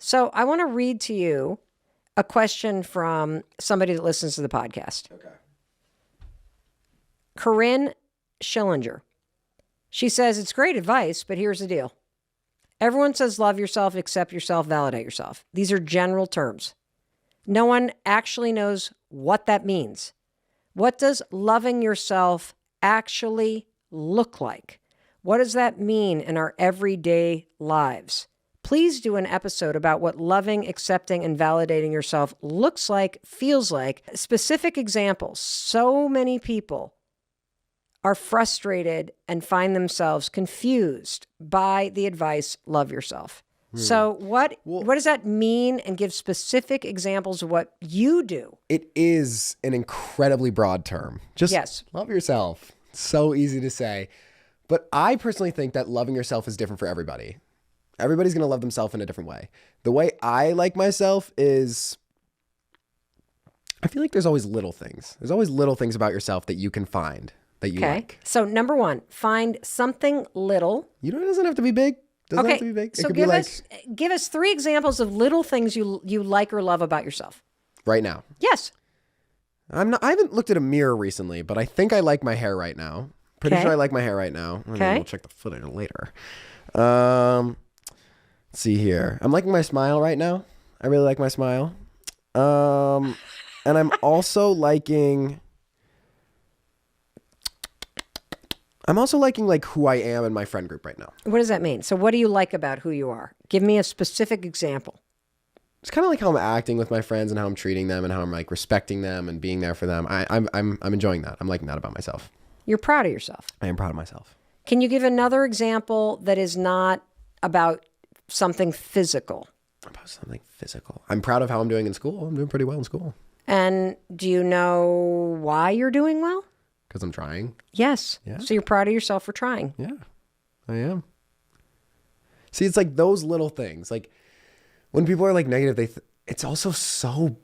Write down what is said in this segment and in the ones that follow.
So I want to read to you a question from somebody that listens to the podcast. Okay. Corinne Schillinger. She says, it's great advice, but here's the deal. Everyone says love yourself, accept yourself, validate yourself. These are general terms. No one actually knows what that means. What does loving yourself actually look like? What does that mean in our everyday lives? Please do an episode about what loving, accepting, and validating yourself looks like, feels like. Specific examples. So many people are frustrated and find themselves confused by the advice, love yourself. So what does that mean? And give specific examples of what you do. It is an incredibly broad term. Just love yourself. So easy to say. But I personally think that loving yourself is different for everybody. Everybody's going to love themselves in a different way. The way I like myself is, I feel like there's always little things. There's always little things about yourself that you can find that you like. So number one, find something little. It doesn't have to be big. Doesn't have to be big. So give us 3 examples of little things you like or love about yourself. Right now. Yes. I haven't looked at a mirror recently, but I think I like my hair right now. Pretty sure I like my hair right now. We'll check the footage later. Let's see here. I'm liking my smile right now. I really like my smile. And I'm also liking like who I am in my friend group right now. What does that mean? So what do you like about who you are? Give me a specific example. It's kind of like how I'm acting with my friends and how I'm treating them and how I'm like respecting them and being there for them. I'm enjoying that. I'm liking that about myself. You're proud of yourself. I am proud of myself. Can you give another example that is not about something physical? About something physical. I'm proud of how I'm doing in school. I'm doing pretty well in school. And do you know why you're doing well? Because I'm trying. Yes. Yeah. So you're proud of yourself for trying. Yeah, I am. See, it's like those little things. Like when people are like negative, it's also so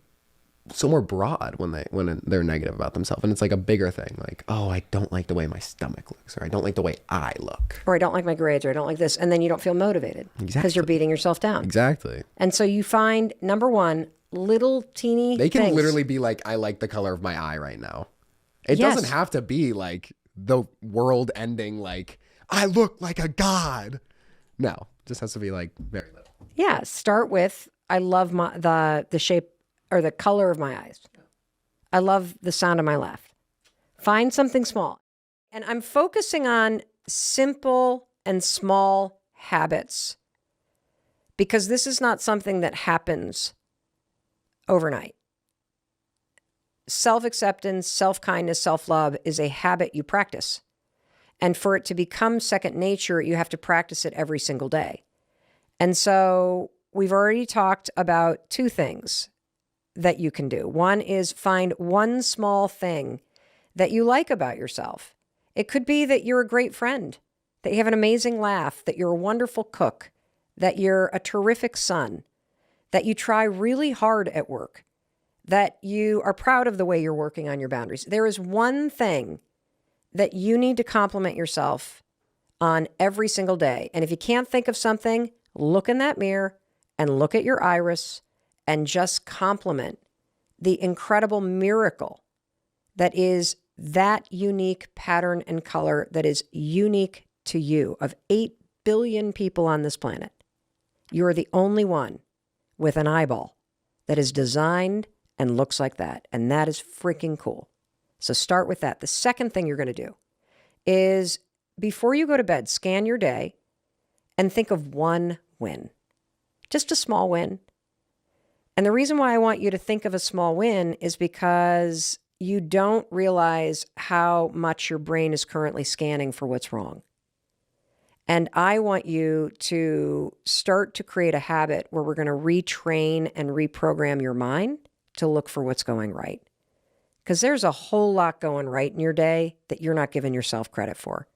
more broad when they're negative about themselves, and it's like a bigger thing. Like, oh, I don't like the way my stomach looks, or I don't like the way I look, or I don't like my grades, or I don't like this, and then you don't feel motivated because you're beating yourself down. Exactly. And so you find number one, little teeny. They can things. literally be like, I like the color of my eye right now. It doesn't have to be like the world ending, like, I look like a god. No, it just has to be like very little. Yeah. Start with, I love the shape or the color of my eyes. I love the sound of my laugh. Find something small. And I'm focusing on simple and small habits because this is not something that happens overnight. Self-acceptance, self-kindness, self-love is a habit you practice. And for it to become second nature, you have to practice it every single day. And so we've already talked about 2 things that you can do. One is find one small thing that you like about yourself. It could be that you're a great friend, that you have an amazing laugh, that you're a wonderful cook, that you're a terrific son, that you try really hard at work, that you are proud of the way you're working on your boundaries. There is one thing that you need to compliment yourself on every single day. And if you can't think of something, look in that mirror and look at your iris and just compliment the incredible miracle that is that unique pattern and color that is unique to you. Of 8 billion people on this planet, you're the only one with an eyeball that is designed and looks like that. And that is freaking cool. So start with that. The second thing you're going to do is before you go to bed, scan your day and think of one win, just a small win. And the reason why I want you to think of a small win is because you don't realize how much your brain is currently scanning for what's wrong. And I want you to start to create a habit where we're going to retrain and reprogram your mind to look for what's going right. Because there's a whole lot going right in your day that you're not giving yourself credit for.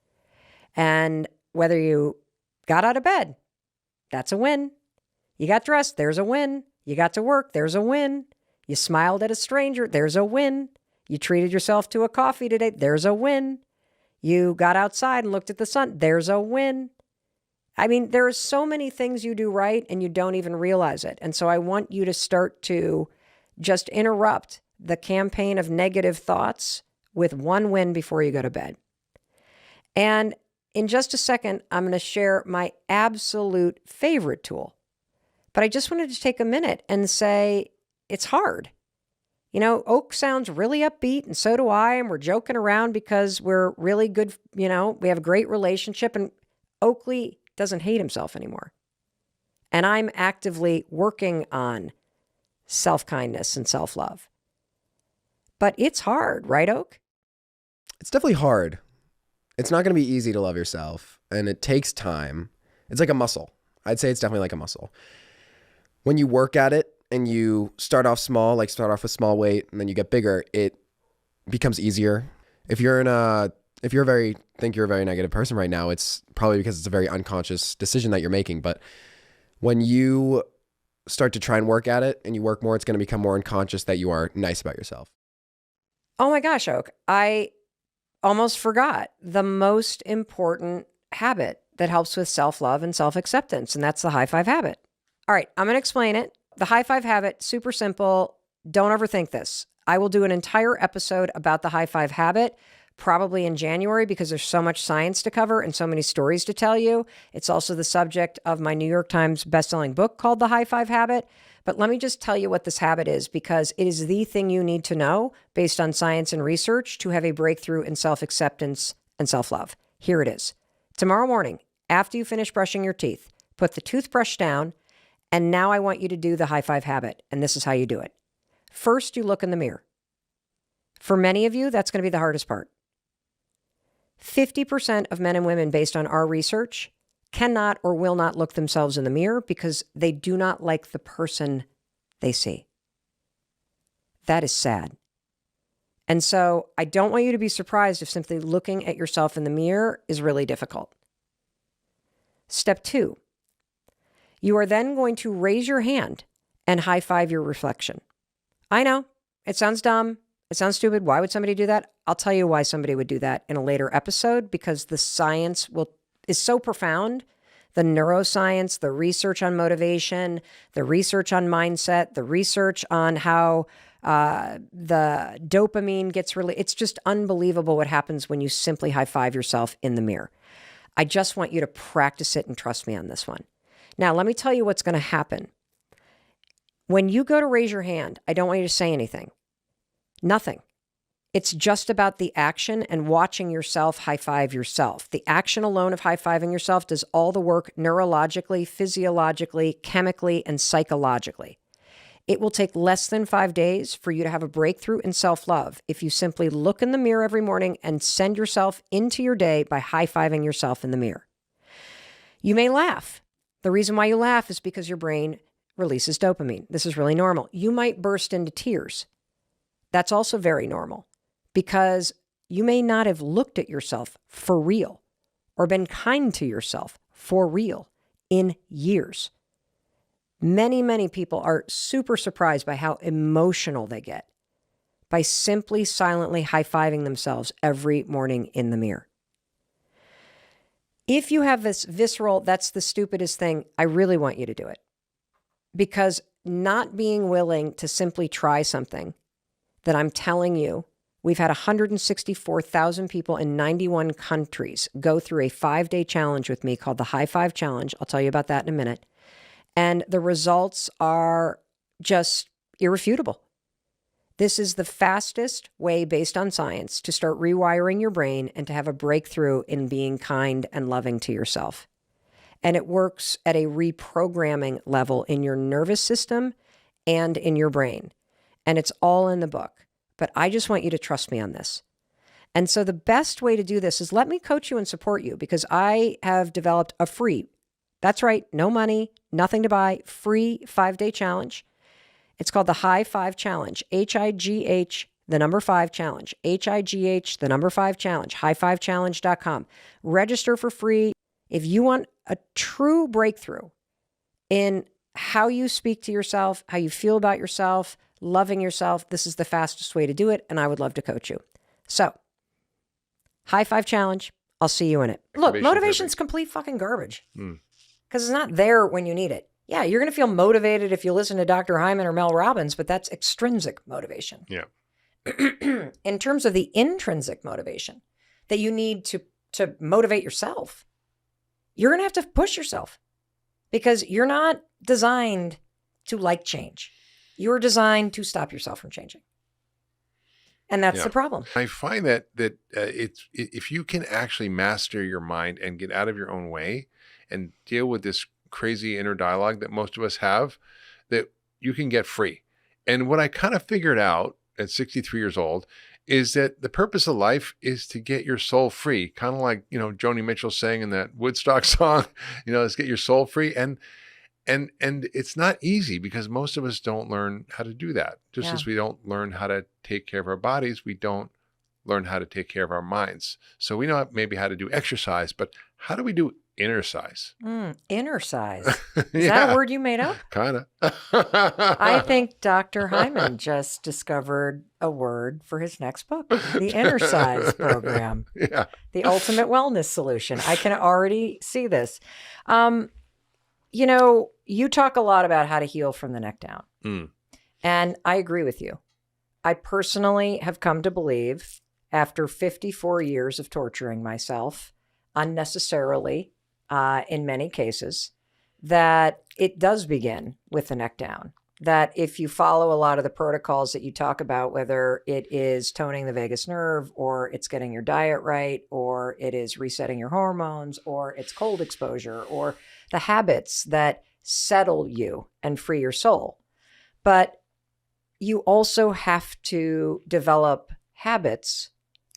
And whether you got out of bed, that's a win. You got dressed, there's a win. You got to work, there's a win. You smiled at a stranger, there's a win. You treated yourself to a coffee today, there's a win. You got outside and looked at the sun, there's a win. I mean, there are so many things you do right and you don't even realize it. And so I want you to start to just interrupt the campaign of negative thoughts with one win before you go to bed. And in just a second, I'm going to share my absolute favorite tool. But I just wanted to take a minute and say it's hard. You know, Oak sounds really upbeat, and so do I, and we're joking around because we're really good, you know, we have a great relationship, and Oakley doesn't hate himself anymore. And I'm actively working on self-kindness and self-love. But it's hard, right, Oak? It's definitely hard. It's not going to be easy to love yourself, and it takes time. It's like a muscle. I'd say it's definitely like a muscle. When you work at it and you start off small, like start off with small weight, and then you get bigger, it becomes easier. If you're think you're a very negative person right now, it's probably because it's a very unconscious decision that you're making. But when you start to try and work at it and you work more, it's going to become more unconscious that you are nice about yourself. Oh my gosh, Oak. I almost forgot the most important habit that helps with self-love and self-acceptance, and that's the high five habit. All right, I'm going to explain it. The high five habit, super simple. Don't overthink this. I will do an entire episode about the high five habit, probably in January, because there's so much science to cover and so many stories to tell you. It's also the subject of my New York Times bestselling book called The High Five Habit. But let me just tell you what this habit is, because it is the thing you need to know based on science and research to have a breakthrough in self-acceptance and self-love. Here it is. Tomorrow morning, after you finish brushing your teeth, put the toothbrush down, and now I want you to do the high five habit, and this is how you do it. First, you look in the mirror. For many of you, that's going to be the hardest part. 50% of men and women, based on our research, cannot or will not look themselves in the mirror because they do not like the person they see. That is sad. And so I don't want you to be surprised if simply looking at yourself in the mirror is really difficult. Step 2, you are then going to raise your hand and high five your reflection. I know, it sounds dumb. It sounds stupid. Why would somebody do that? I'll tell you why somebody would do that in a later episode, because the science is so profound. The neuroscience, the research on motivation, the research on mindset, the research on how the dopamine gets it's just unbelievable what happens when you simply high five yourself in the mirror. I just want you to practice it and trust me on this one. Now, let me tell you what's going to happen. When you go to raise your hand, I don't want you to say anything. Nothing. It's just about the action and watching yourself high five yourself. The action alone of high fiving yourself does all the work neurologically, physiologically, chemically, and psychologically. It will take less than 5 days for you to have a breakthrough in self-love if you simply look in the mirror every morning and send yourself into your day by high fiving yourself in the mirror. You may laugh. The reason why you laugh is because your brain releases dopamine. This is really normal. You might burst into tears. That's also very normal, because you may not have looked at yourself for real or been kind to yourself for real in years. Many, many people are super surprised by how emotional they get by simply silently high-fiving themselves every morning in the mirror. If you have this visceral, that's the stupidest thing, I really want you to do it. Because not being willing to simply try something that I'm telling you, we've had 164,000 people in 91 countries go through a 5-day challenge with me called the High Five Challenge. I'll tell you about that in a minute. And the results are just irrefutable. This is the fastest way, based on science, to start rewiring your brain and to have a breakthrough in being kind and loving to yourself. And it works at a reprogramming level in your nervous system and in your brain. And it's all in the book. But I just want you to trust me on this. And so the best way to do this is let me coach you and support you, because I have developed a free, that's right, no money, nothing to buy, free 5-day challenge. It's called the High Five Challenge, HIGH, the number 5 challenge, HIGH, the number 5 challenge, highfivechallenge.com. Register for free. If you want a true breakthrough in how you speak to yourself, how you feel about yourself, loving yourself, this is the fastest way to do it, and I would love to coach you. So, High Five Challenge, I'll see you in it. Look, motivation's complete fucking garbage. because it's not there when you need it. Yeah, you're going to feel motivated if you listen to Dr. Hyman or Mel Robbins, but that's extrinsic motivation. Yeah. In terms of the intrinsic motivation that you need to motivate yourself, you're going to have to push yourself because you're not designed to like change. You're designed to stop yourself from changing. And that's the problem. I find that it's if you can actually master your mind and get out of your own way and deal with this crazy inner dialogue that most of us have, that you can get free. And what I kind of figured out at 63 years old is that the purpose of life is to get your soul free. Kind of like, Joni Mitchell sang in that Woodstock song, let's get your soul free. And it's not easy because most of us don't learn how to do that. Just as we don't learn how to take care of our bodies, we don't learn how to take care of our minds. So we know maybe how to do exercise, but how do we do Innercise? Innercise. Is that a word you made up? Kind of. I think Dr. Hyman just discovered a word for his next book, the Innercise program. Yeah. The ultimate wellness solution. I can already see this. You talk a lot about how to heal from the neck down. And I agree with you. I personally have come to believe, after 54 years of torturing myself unnecessarily, in many cases, that it does begin with the neck down. That if you follow a lot of the protocols that you talk about, whether it is toning the vagus nerve, or it's getting your diet right, or it is resetting your hormones, or it's cold exposure, or the habits that settle you and free your soul. But you also have to develop habits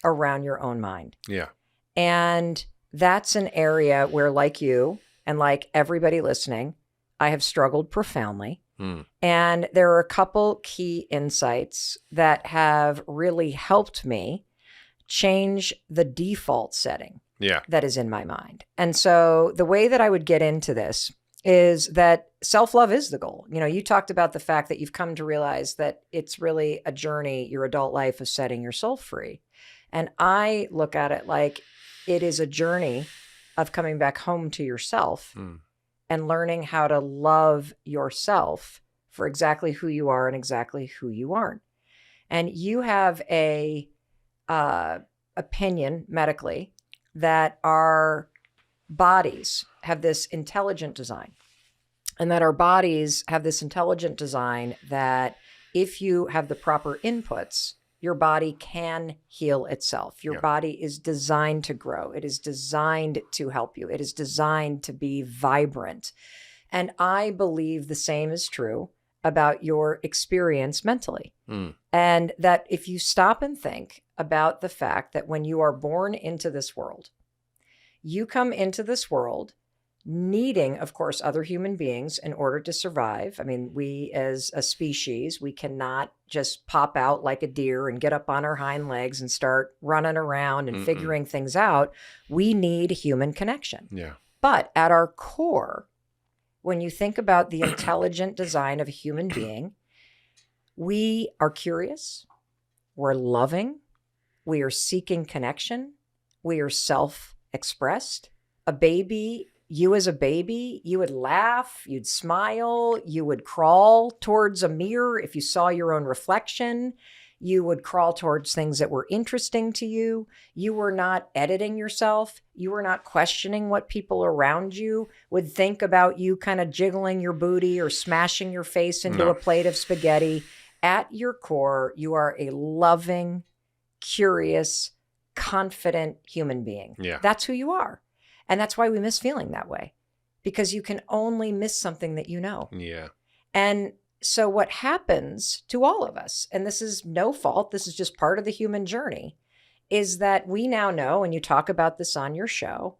around your own mind. Yeah. And that's an area where, like you and like everybody listening, I have struggled profoundly. And there are a couple key insights that have really helped me change the default setting that is in my mind. And so the way that I would get into this is that self-love is the goal. You talked about the fact that you've come to realize that it's really a journey, your adult life, of setting your soul free. And I look at it like it is a journey of coming back home to yourself and learning how to love yourself for exactly who you are and exactly who you aren't. And you have a opinion medically that our bodies have this intelligent design, and that our bodies have this intelligent design that if you have the proper inputs, your body can heal itself. Your body is designed to grow. It is designed to help you. It is designed to be vibrant. And I believe the same is true about your experience mentally. And that if you stop and think about the fact that when you are born into this world, you come into this world needing, of course, other human beings in order to survive. I mean, we as a species, we cannot just pop out like a deer and get up on our hind legs and start running around and figuring things out. We need human connection. Yeah. But at our core, when you think about the intelligent design of a human being, we are curious, we're loving, we are seeking connection, we are self-expressed. A baby, you as a baby, you would laugh, you'd smile, you would crawl towards a mirror if you saw your own reflection. You would crawl towards things that were interesting to you. You were not editing yourself. You were not questioning what people around you would think about you kind of jiggling your booty or smashing your face into a plate of spaghetti. At your core, you are a loving, curious, confident human being. Yeah. That's who you are. And that's why we miss feeling that way, because you can only miss something that you know. Yeah. And so what happens to all of us, and this is no fault, this is just part of the human journey, is that we now know, and you talk about this on your show,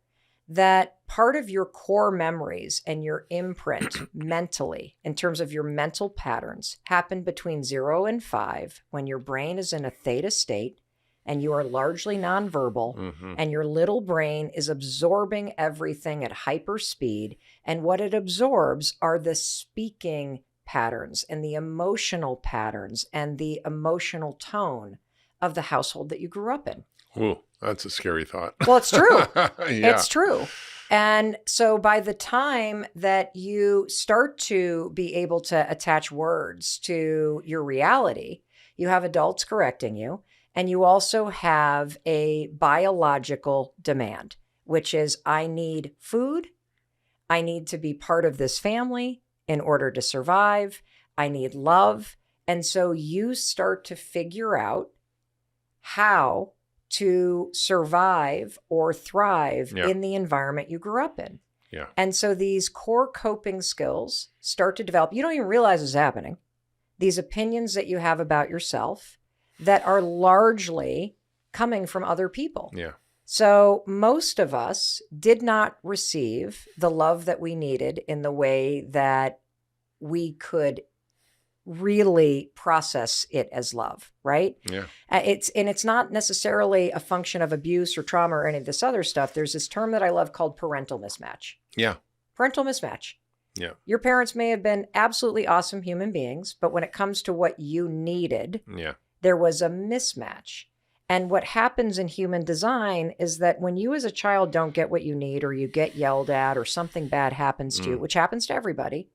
that part of your core memories and your imprint mentally, in terms of your mental patterns, happen between 0 and 5 when your brain is in a theta state and you are largely nonverbal, and your little brain is absorbing everything at hyper speed. And what it absorbs are the speaking patterns and the emotional patterns and the emotional tone of the household that you grew up in. Ooh, that's a scary thought. Well, it's true. It's true. And so by the time that you start to be able to attach words to your reality, you have adults correcting you, and you also have a biological demand, which is I need food. I need to be part of this family in order to survive. I need love. And so you start to figure out how to survive or thrive in the environment you grew up in. Yeah. And so these core coping skills start to develop. You don't even realize it's happening. These opinions that you have about yourself that are largely coming from other people. Yeah. So most of us did not receive the love that we needed in the way that we could really process it as love, right? Yeah. It's not necessarily a function of abuse or trauma or any of this other stuff. There's this term that I love called parental mismatch. Yeah. Parental mismatch. Yeah. Your parents may have been absolutely awesome human beings, but when it comes to what you needed, there was a mismatch. And what happens in human design is that when you as a child don't get what you need, or you get yelled at, or something bad happens to you, which happens to everybody,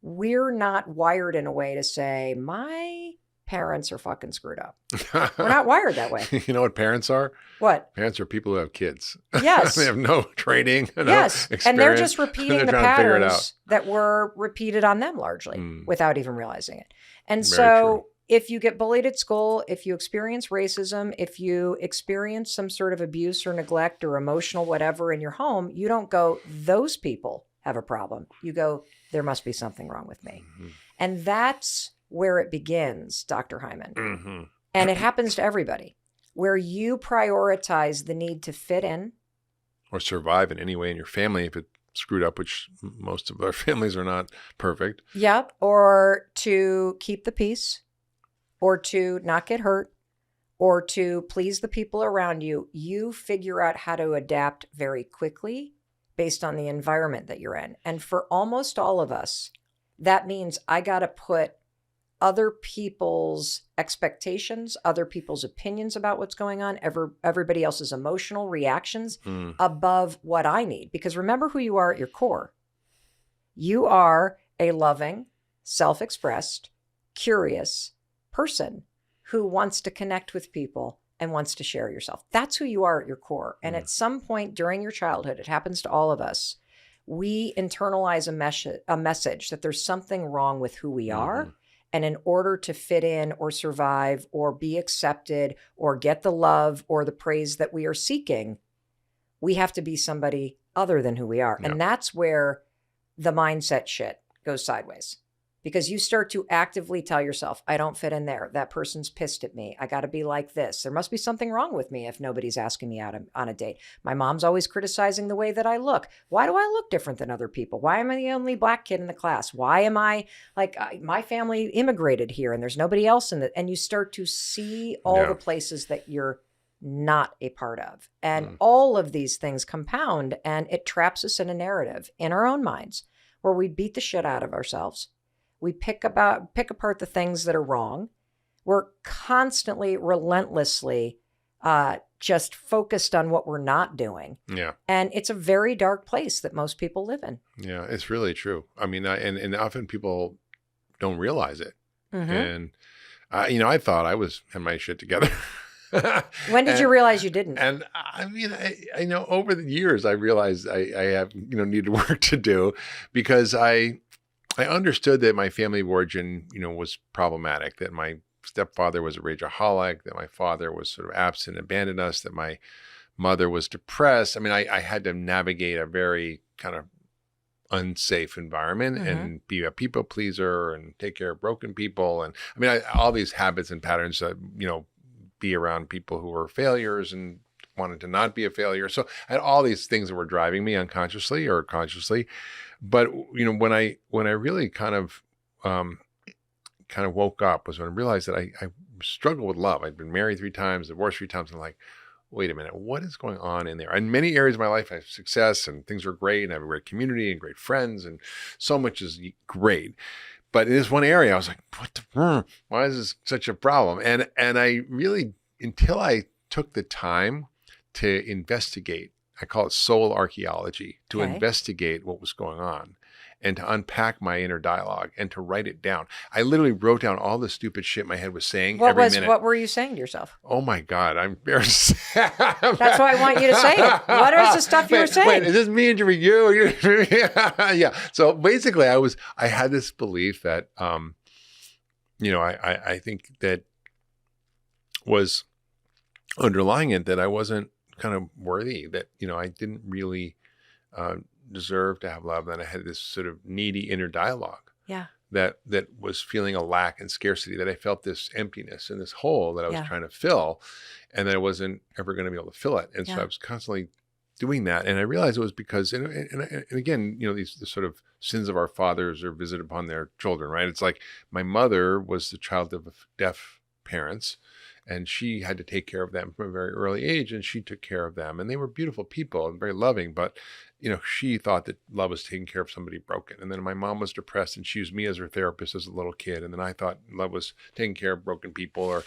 we're not wired in a way to say, my parents are fucking screwed up. We're not wired that way. You know what parents are? What? Parents are people who have kids. Yes. They have no training, no experience. And they're just repeating the trying to figure it patterns that were repeated on them largely without even realizing it. And Very so true. if you get bullied at school, if you experience racism, if you experience some sort of abuse or neglect or emotional whatever in your home, you don't go, those people have a problem. You go, there must be something wrong with me. And that's where it begins, Dr. Hyman. And it happens to everybody, where you prioritize the need to fit in. Or survive in any way in your family if it's screwed up, which most of our families are not perfect. Yep. Or to keep the peace, or to not get hurt, or to please the people around you. You figure out how to adapt very quickly based on the environment that you're in. And for almost all of us, that means I got to put other people's expectations, other people's opinions about what's going on, everybody else's emotional reactions above what I need. Because remember who you are at your core. You are a loving, self-expressed, curious person who wants to connect with people and wants to share yourself. That's who you are at your core. And at some point during your childhood, it happens to all of us, we internalize a message that there's something wrong with who we are. And in order to fit in or survive or be accepted or get the love or the praise that we are seeking, we have to be somebody other than who we are. And that's where the mindset shit goes sideways. Because you start to actively tell yourself, I don't fit in there. That person's pissed at me. I got to be like this. There must be something wrong with me if nobody's asking me out on a date. My mom's always criticizing the way that I look. Why do I look different than other people? Why am I the only black kid in the class? Why am I like, my family immigrated here and there's nobody else in it? And you start to see all the places that you're not a part of. And all of these things compound, and it traps us in a narrative in our own minds where we beat the shit out of ourselves. We pick apart the things that are wrong. We're constantly, relentlessly just focused on what we're not doing. Yeah. And it's a very dark place that most people live in. Yeah, it's really true. I mean, and often people don't realize it. And, I thought I had my shit together. When did you realize you didn't? And I mean, I know over the years, I realized I have, needed work to do, because I understood that my family of origin, was problematic, that my stepfather was a rageaholic, that my father was sort of absent, abandoned us, that my mother was depressed. I mean, I had to navigate a very kind of unsafe environment and be a people pleaser and take care of broken people. And I mean, all these habits and patterns that, be around people who were failures and wanted to not be a failure. So I had all these things that were driving me unconsciously or consciously. But, when I really kind of woke up was when I realized that I struggled with love. I'd been married 3 times, divorced 3 times. I'm like, wait a minute, what is going on in there? In many areas of my life, I have success and things are great, and I have a great community and great friends, and so much is great. But in this one area, I was like, why is this such a problem? And I really, until I took the time to investigate, I call it soul archaeology, to Okay. investigate what was going on and to unpack my inner dialogue and to write it down. I literally wrote down all the stupid shit my head was saying every minute. What were you saying to yourself? Oh my God, I'm embarrassed. That's why I want you to say it. What is the stuff you were saying? Wait, is this me interviewing you? Yeah. So basically I had this belief that, I think that was underlying it, that I wasn't kind of worthy, that, I didn't really deserve to have love. And I had this sort of needy inner dialogue. Yeah. That was feeling a lack and scarcity, that I felt this emptiness and this hole that I was trying to fill, and that I wasn't ever going to be able to fill it. And so I was constantly doing that. And I realized it was because, and again, these the sort of sins of our fathers are visited upon their children, right? It's like my mother was the child of deaf parents, and she had to take care of them from a very early age, and she took care of them, and they were beautiful people and very loving, but she thought that love was taking care of somebody broken. And then my mom was depressed, and she used me as her therapist as a little kid. And then I thought love was taking care of broken people, or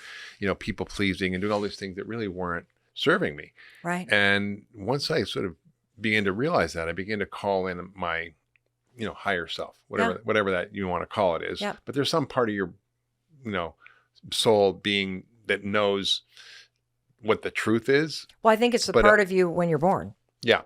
people pleasing and doing all these things that really weren't serving me. Right. And once I sort of began to realize that, I began to call in my higher self, whatever that you want to call it is. Yeah. But there's some part of your soul being that knows what the truth is. Well, I think it's the part of you when you're born. Yeah.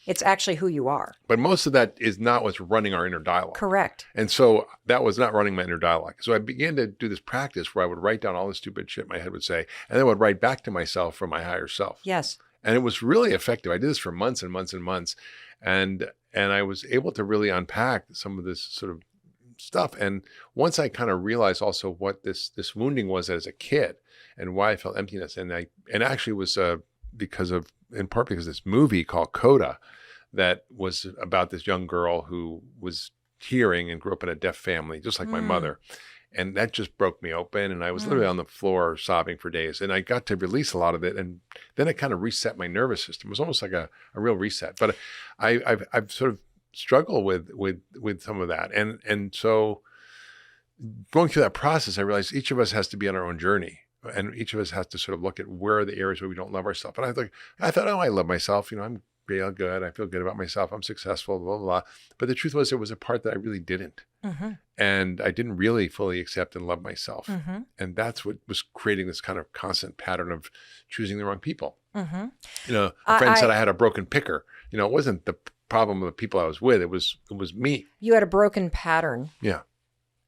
It's actually who you are. But most of that is not what's running our inner dialogue. Correct. And so that was not running my inner dialogue. So I began to do this practice where I would write down all the stupid shit my head would say, and then I would write back to myself from my higher self. Yes. And it was really effective. I did this for months and months and months. And I was able to really unpack some of this sort of stuff. And once I kind of realized also what this wounding was as a kid and why I felt emptiness. And actually was in part because this movie called Coda, that was about this young girl who was hearing and grew up in a deaf family, just like my mother. And that just broke me open. And I was literally on the floor sobbing for days. And I got to release a lot of it. And then it kind of reset my nervous system. It was almost like a real reset. But I've sort of struggled with some of that. And so going through that process, I realized each of us has to be on our own journey. And each of us has to sort of look at where are the areas where we don't love ourselves. And I thought, I love myself. I'm real good. I feel good about myself. I'm successful, blah, blah, blah. But the truth was there was a part that I really didn't. Mm-hmm. And I didn't really fully accept and love myself. Mm-hmm. And that's what was creating this kind of constant pattern of choosing the wrong people. Mm-hmm. A friend said I had a broken picker. It wasn't the problem of the people I was with. It was me. You had a broken pattern Yeah.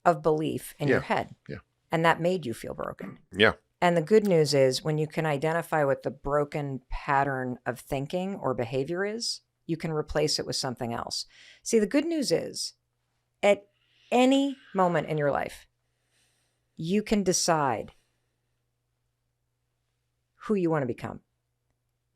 of belief in your head. Yeah. And that made you feel broken. Yeah. And the good news is when you can identify what the broken pattern of thinking or behavior is, you can replace it with something else. See, the good news is at any moment in your life, you can decide who you want to become.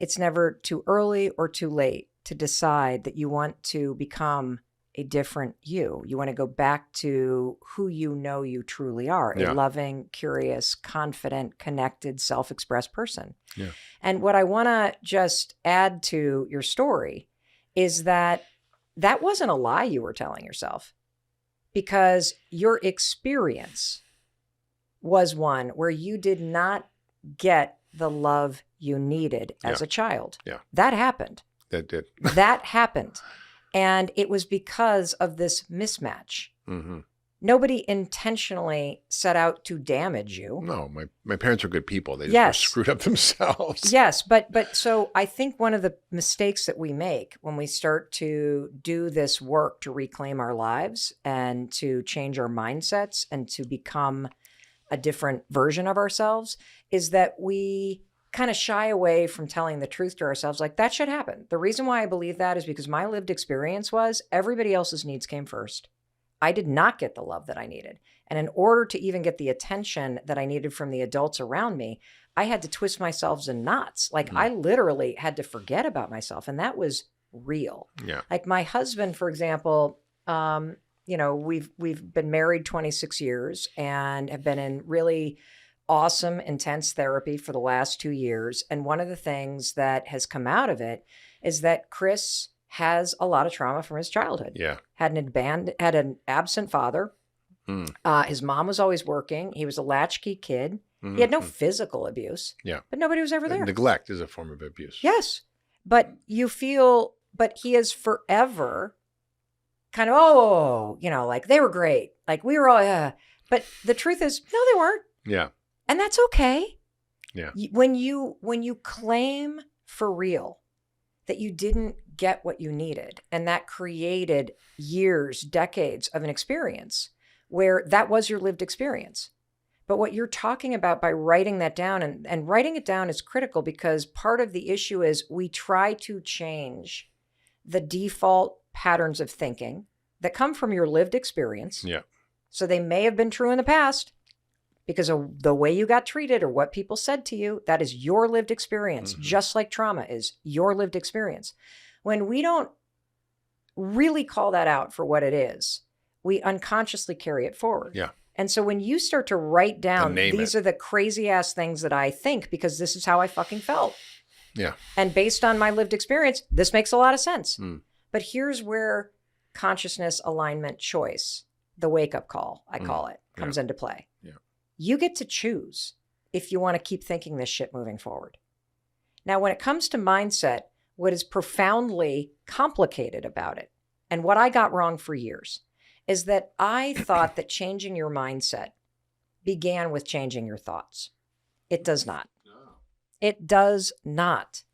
It's never too early or too late to decide that you want to become a different you. You want to go back to who you truly are, a loving, curious, confident, connected, self-expressed person. Yeah. And what I want to just add to your story is that wasn't a lie you were telling yourself, because your experience was one where you did not get the love you needed as a child. Yeah. That happened. That did. That happened. And it was because of this mismatch. Mm-hmm. Nobody intentionally set out to damage you. No, my parents are good people. They just were screwed up themselves. Yes, but so I think one of the mistakes that we make when we start to do this work to reclaim our lives and to change our mindsets and to become a different version of ourselves is that we kind of shy away from telling the truth to ourselves, like that should happen. The reason why I believe that is because my lived experience was everybody else's needs came first. I did not get the love that I needed. And in order to even get the attention that I needed from the adults around me, I had to twist myself in knots. Like I literally had to forget about myself. And that was real. Yeah. Like my husband, for example, we've been married 26 years and have been in really awesome, intense therapy for the last 2 years. And one of the things that has come out of it is that Chris has a lot of trauma from his childhood. Yeah. Had an absent father. His mom was always working. He was a latchkey kid. Mm-hmm. He had no physical abuse. Yeah. But nobody was ever there. Neglect is a form of abuse. Yes. But but he is forever kind of, like they were great. Like we were all, but the truth is, no, they weren't. Yeah. And that's okay. Yeah. When you claim for real that you didn't get what you needed, and that created years, decades of an experience where that was your lived experience. But what you're talking about by writing that down, and writing it down is critical, because part of the issue is we try to change the default patterns of thinking that come from your lived experience. Yeah. So they may have been true in the past because of the way you got treated or what people said to you. That is your lived experience, just like trauma is your lived experience. When we don't really call that out for what it is, we unconsciously carry it forward. Yeah. And so when you start to write down, these are the crazy ass things that I think because this is how I fucking felt. Yeah. And based on my lived experience, this makes a lot of sense. But here's where consciousness, alignment, choice, the wake-up call, I call it, comes into play. Yeah. You get to choose if you want to keep thinking this shit moving forward. Now, when it comes to mindset, what is profoundly complicated about it, and what I got wrong for years, is that I thought that changing your mindset began with changing your thoughts. It does not. It does not.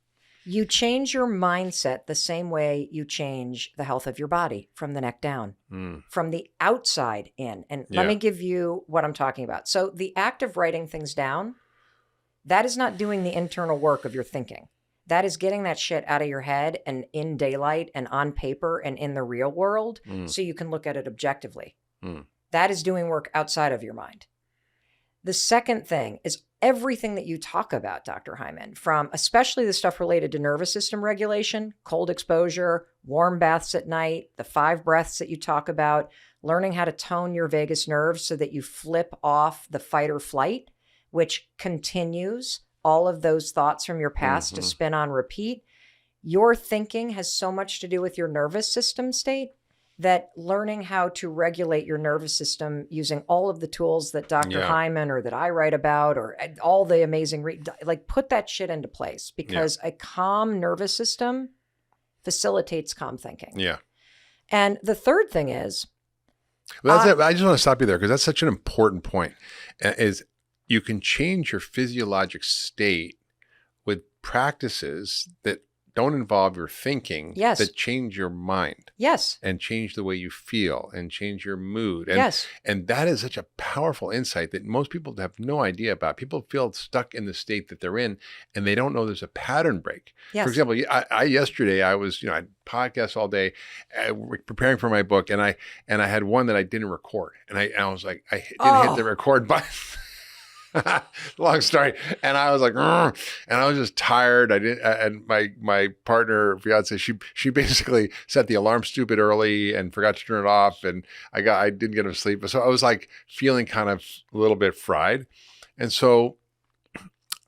You change your mindset the same way you change the health of your body, from the neck down, from the outside in. And let me give you what I'm talking about. So the act of writing things down, that is not doing the internal work of your thinking. That is getting that shit out of your head and in daylight and on paper and in the real world so you can look at it objectively. That is doing work outside of your mind. The second thing is everything that you talk about, Dr. Hyman, from especially the stuff related to nervous system regulation, cold exposure, warm baths at night, the 5 breaths that you talk about, learning how to tone your vagus nerves so that you flip off the fight or flight, which continues all of those thoughts from your past to spin on repeat. Your thinking has so much to do with your nervous system state that learning how to regulate your nervous system using all of the tools that Dr. Hyman or that I write about or all the amazing, put that shit into place, because a calm nervous system facilitates calm thinking. Yeah. And the third thing is, well, that's it. I just want to stop you there because that's such an important point. Is you can change your physiologic state with practices that don't involve your thinking, that change your mind. Yes. And change the way you feel and change your mood. And, yes. And that is such a powerful insight that most people have no idea about. People feel stuck in the state that they're in and they don't know there's a pattern break. Yes. For example, yesterday I was, I podcast all day preparing for my book and I had one that I didn't record. And I was like, I didn't hit the record button. Long story. And I was like, and I was just tired. I didn't, and my partner, fiance, she basically set the alarm stupid early and forgot to turn it off. And I didn't get enough sleep. So I was like feeling kind of a little bit fried. And so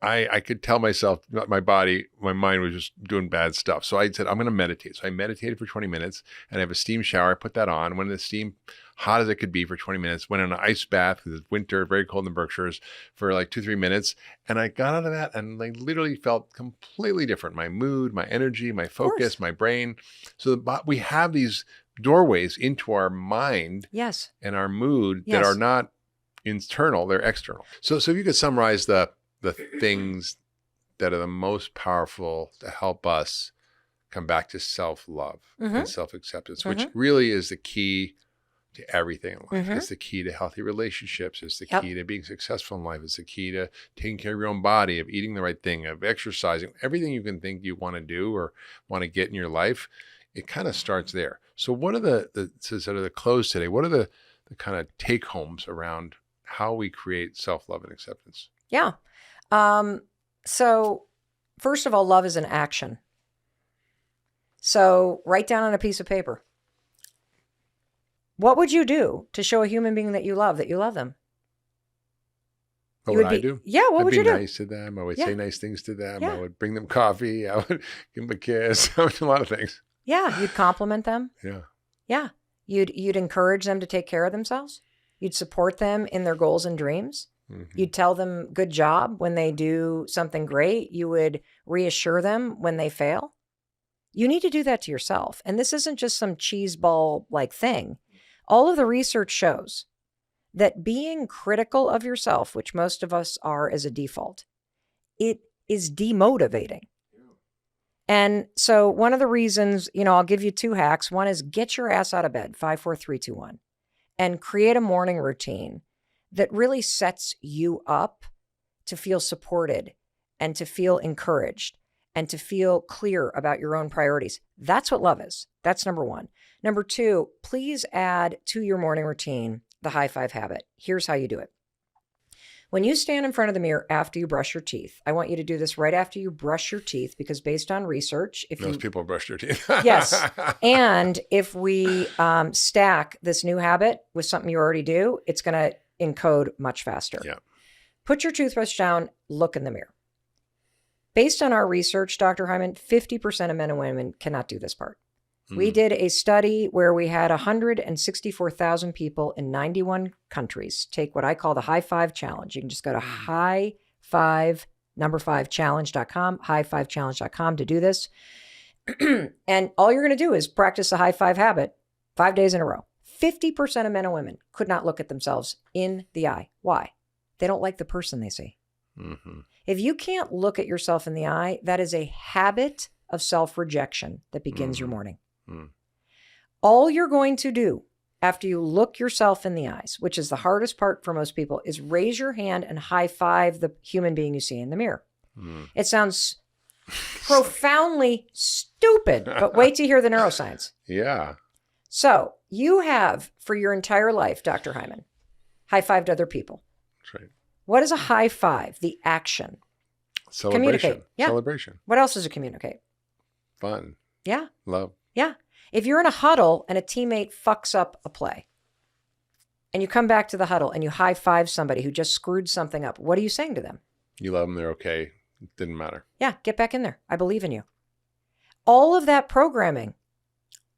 I could tell myself, my mind was just doing bad stuff. So I said, I'm going to meditate. So I meditated for 20 minutes and I have a steam shower. I put that on. Went in the steam, hot as it could be, for 20 minutes. Went in an ice bath because it's winter, very cold in the Berkshires, for like 2-3 minutes. And I got out of that and I literally felt completely different. My mood, my energy, my focus, my brain. So we have these doorways into our mind and our mood that are not internal, they're external. So if you could summarize the things that are the most powerful to help us come back to self-love and self-acceptance, which really is the key to everything in life. It's the key to healthy relationships. It's the key to being successful in life. It's the key to taking care of your own body, of eating the right thing, of exercising, everything you can think you want to do or want to get in your life. It kind of starts there. So what are the sort of the close today? What are the kind of take homes around how we create self-love and acceptance? Yeah. So first of all, love is an action. So write down on a piece of paper, what would you do to show a human being that you love them? What would I do? Yeah, what would you do? I'd be nice to them. I would say nice things to them. I would bring them coffee. I would give them a kiss. I would do a lot of things. Yeah, you'd compliment them. Yeah. Yeah. You'd encourage them to take care of themselves. You'd support them in their goals and dreams. You'd tell them good job when they do something great. You would reassure them when they fail. You need to do that to yourself. And this isn't just some cheese ball like thing. All of the research shows that being critical of yourself, which most of us are as a default, it is demotivating. And so one of the reasons, I'll give you 2 hacks. One is get your ass out of bed, 5, 4, 3, 2, 1, and create a morning routine that really sets you up to feel supported and to feel encouraged and to feel clear about your own priorities. That's what love is. That's number 1. Number 2, please add to your morning routine the high five habit. Here's how you do it. When you stand in front of the mirror after you brush your teeth, I want you to do this right after you brush your teeth, because based on research, most people brush their teeth. Yes. And if we stack this new habit with something you already do, it's going to encode much faster. Yeah. Put your toothbrush down, look in the mirror. Based on our research, Dr. Hyman, 50% of men and women cannot do this part. We did a study where we had 164,000 people in 91 countries take what I call the high five challenge. You can just go to high5challenge.com, high5challenge.com to do this. And all you're going to do is practice the high five habit 5 days in a row. 50% of men and women could not look at themselves in the eye. Why? They don't like the person they see. Mm-hmm. If you can't look at yourself in the eye, that is a habit of self-rejection that begins your morning. All you're going to do after you look yourself in the eyes, which is the hardest part for most people, is raise your hand and high five the human being you see in the mirror. It sounds profoundly stupid, but wait to hear the neuroscience. Yeah. So you have, for your entire life, Dr. Hyman, high-fived other people. That's right. What is a high five? The action. Celebration. Communicate. Yeah. Celebration. What else does it communicate? Fun. Yeah. Love. Yeah. If you're in a huddle and a teammate fucks up a play and you come back to the huddle and you high five somebody who just screwed something up, what are you saying to them? You love them. They're okay. It didn't matter. Yeah. Get back in there. I believe in you. All of that programming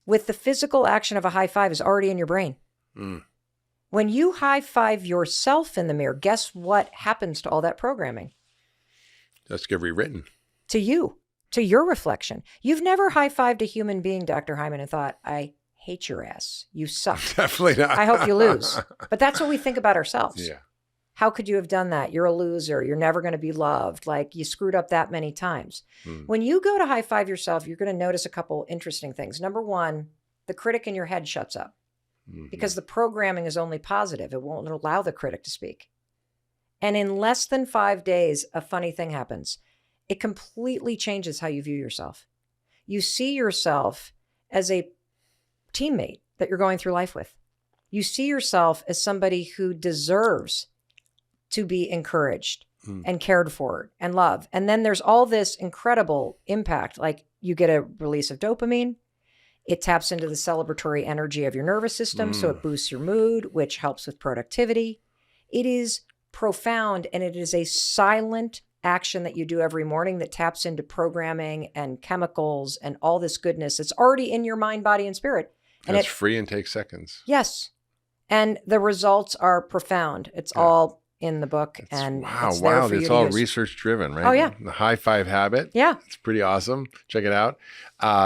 with the physical action of a high five is already in your brain. When you high five yourself in the mirror, guess what happens to all that programming? That's get rewritten. To you. To your reflection. You've never high-fived a human being, Dr. Hyman, and thought, I hate your ass. You suck. Definitely not. I hope you lose. But that's what we think about ourselves. Yeah. How could you have done that? You're a loser. You're never going to be loved. Like, you screwed up that many times. When you go to high-five yourself, you're going to notice a couple interesting things. Number 1, the critic in your head shuts up because the programming is only positive. It won't allow the critic to speak. And in less than 5 days, a funny thing happens. It completely changes how you view yourself. You see yourself as a teammate that you're going through life with. You see yourself as somebody who deserves to be encouraged and cared for and loved. And then there's all this incredible impact. Like, you get a release of dopamine. It taps into the celebratory energy of your nervous system. So it boosts your mood, which helps with productivity. It is profound, and it is a silent action that you do every morning that taps into programming and chemicals and all this goodness. It's already in your mind, body, and spirit. And it's free and takes seconds. Yes. And the results are profound. It's all in the book. And wow. It's all research driven, right? Oh, yeah. The high five habit. Yeah. It's pretty awesome. Check it out.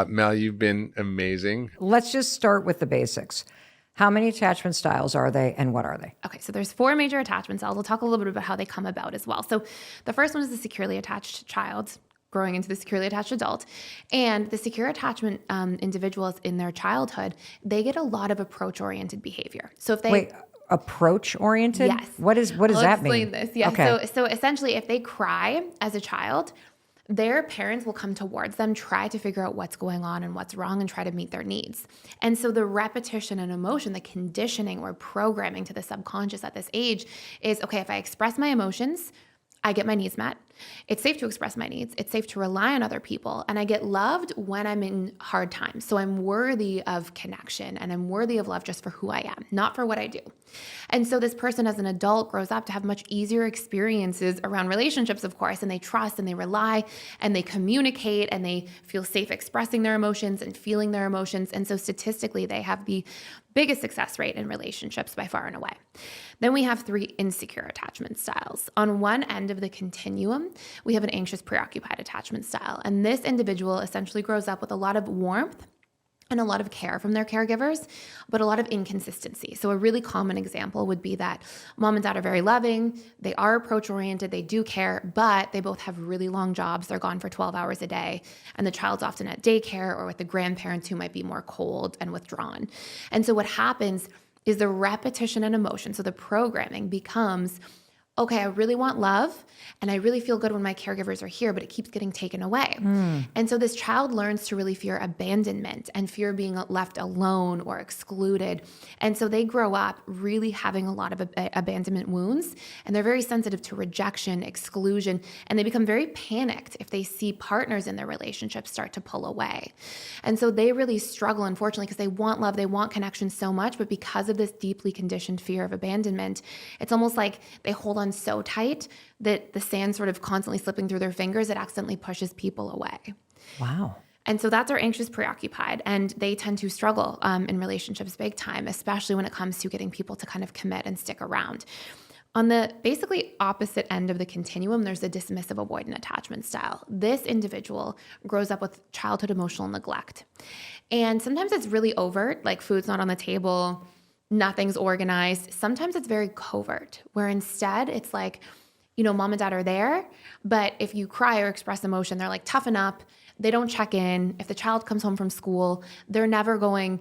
Mel, you've been amazing. Let's just start with the basics. How many attachment styles are they, and what are they? Okay, so there's 4 major attachment styles. We'll talk a little bit about how they come about as well. So the first one is the securely attached child growing into the securely attached adult. And the secure attachment individuals in their childhood, they get a lot of approach-oriented behavior. So if they... Wait, approach-oriented? Yes. What does that mean? I'll explain this. Yeah. Okay. So essentially, if they cry as a child, their parents will come towards them, try to figure out what's going on and what's wrong, and try to meet their needs. And so the repetition and emotion, the conditioning or programming to the subconscious at this age is, okay, if I express my emotions, I get my needs met. It's safe to express my needs. It's safe to rely on other people. And I get loved when I'm in hard times. So I'm worthy of connection, and I'm worthy of love just for who I am, not for what I do. And so this person as an adult grows up to have much easier experiences around relationships, of course, and they trust and they rely and they communicate and they feel safe expressing their emotions and feeling their emotions. And so statistically, they have the biggest success rate in relationships by far and away. Then we have 3 insecure attachment styles. On one end of the continuum continuum, we have an anxious preoccupied attachment style. And this individual essentially grows up with a lot of warmth and a lot of care from their caregivers, but a lot of inconsistency. So a really common example would be that mom and dad are very loving, they are approach-oriented, they do care, but they both have really long jobs. They're gone for 12 hours a day, and the child's often at daycare or with the grandparents who might be more cold and withdrawn. And so what happens is the repetition and emotion, so the programming becomes, okay, I really want love and I really feel good when my caregivers are here, but it keeps getting taken away. And so this child learns to really fear abandonment and fear being left alone or excluded. And so they grow up really having a lot of abandonment wounds, and they're very sensitive to rejection, exclusion, and they become very panicked if they see partners in their relationships start to pull away. And so they really struggle, unfortunately, because they want love, they want connection so much, but because of this deeply conditioned fear of abandonment, it's almost like they hold on so tight that the sand sort of constantly slipping through their fingers, it accidentally pushes people away. Wow. And so that's our anxious preoccupied, and they tend to struggle in relationships big time, especially when it comes to getting people to kind of commit and stick around. On the basically opposite end of the continuum, there's a dismissive avoidant attachment style. This individual grows up with childhood emotional neglect. And sometimes it's really overt, like food's not on the table, nothing's organized. Sometimes it's very covert, where instead it's like, you know, mom and dad are there, but if you cry or express emotion, they're like, toughen up. They don't check in. If the child comes home from school, they're never going,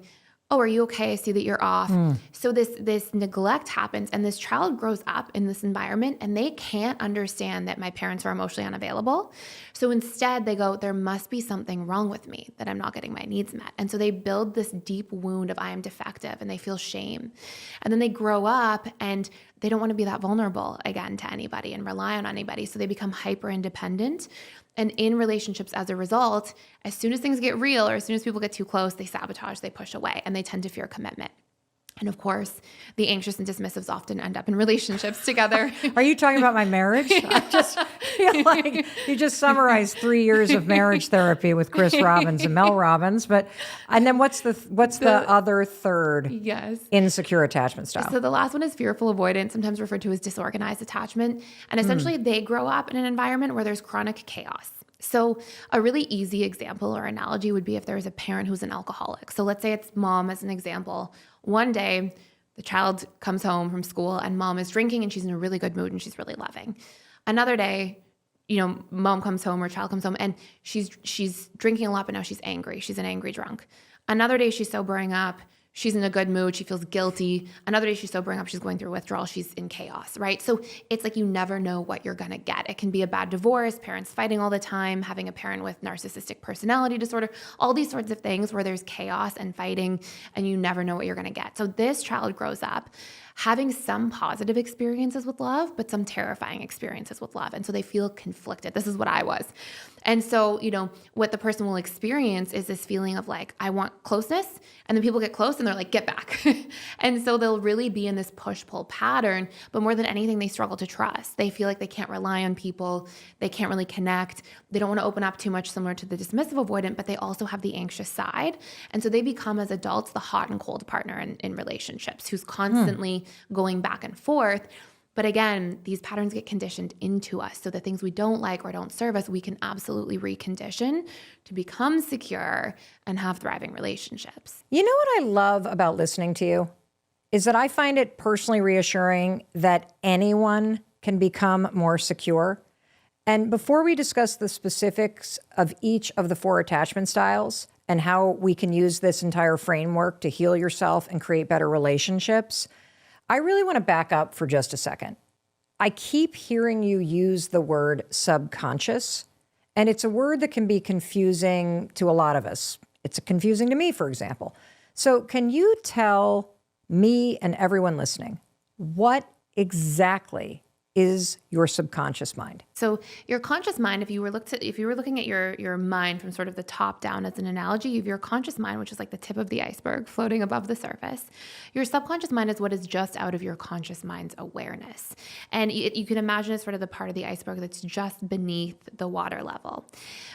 oh, are you okay? I see that you're off. So this neglect happens, and this child grows up in this environment, and they can't understand that my parents are emotionally unavailable. So instead they go, there must be something wrong with me that I'm not getting my needs met. And so they build this deep wound of I am defective, and they feel shame. And then they grow up and they don't want to be that vulnerable again to anybody and rely on anybody. So they become hyper independent. And in relationships, as a result, as soon as things get real or as soon as people get too close, they sabotage, they push away, and they tend to fear commitment. And of course, the anxious and dismissives often end up in relationships together. Are you talking about my marriage? I just feel like you just summarized 3 years of marriage therapy with Chris Robbins and Mel Robbins. And then what's the other third? Yes. Insecure attachment style. So the last one is fearful avoidance, sometimes referred to as disorganized attachment. And essentially they grow up in an environment where there's chronic chaos. So a really easy example or analogy would be if there's a parent who's an alcoholic. So let's say it's mom as an example. One day, the child comes home from school and mom is drinking and she's in a really good mood and she's really loving. Another day, you know, mom comes home or child comes home and she's drinking a lot, but now she's angry. She's an angry drunk. Another day, she's sobering up. She's in a good mood. She feels guilty. Another day she's sobering up. She's going through withdrawal. She's in chaos, right? So it's like you never know what you're going to get. It can be a bad divorce, parents fighting all the time, having a parent with narcissistic personality disorder, all these sorts of things where there's chaos and fighting and you never know what you're going to get. So this child grows up having some positive experiences with love, but some terrifying experiences with love. And so they feel conflicted. This is what I was. And so, you know, what the person will experience is this feeling of like, I want closeness. And then people get close and they're like, get back. And so they'll really be in this push-pull pattern. But more than anything, they struggle to trust. They feel like they can't rely on people. They can't really connect. They don't want to open up too much, similar to the dismissive avoidant, but they also have the anxious side. And so they become, as adults, the hot and cold partner in relationships who's constantly going back and forth. But again, these patterns get conditioned into us. So the things we don't like or don't serve us, we can absolutely recondition to become secure and have thriving relationships. You know what I love about listening to you is that I find it personally reassuring that anyone can become more secure. And before we discuss the specifics of each of the 4 attachment styles and how we can use this entire framework to heal yourself and create better relationships, I really want to back up for just a second. I keep hearing you use the word subconscious, and it's a word that can be confusing to a lot of us. It's confusing to me, for example. So can you tell me and everyone listening, what exactly is your subconscious mind? So your conscious mind, if you were looking at your mind from sort of the top down as an analogy, you have your conscious mind, which is like the tip of the iceberg floating above the surface. Your subconscious mind is what is just out of your conscious mind's awareness. And you can imagine it's sort of the part of the iceberg that's just beneath the water level.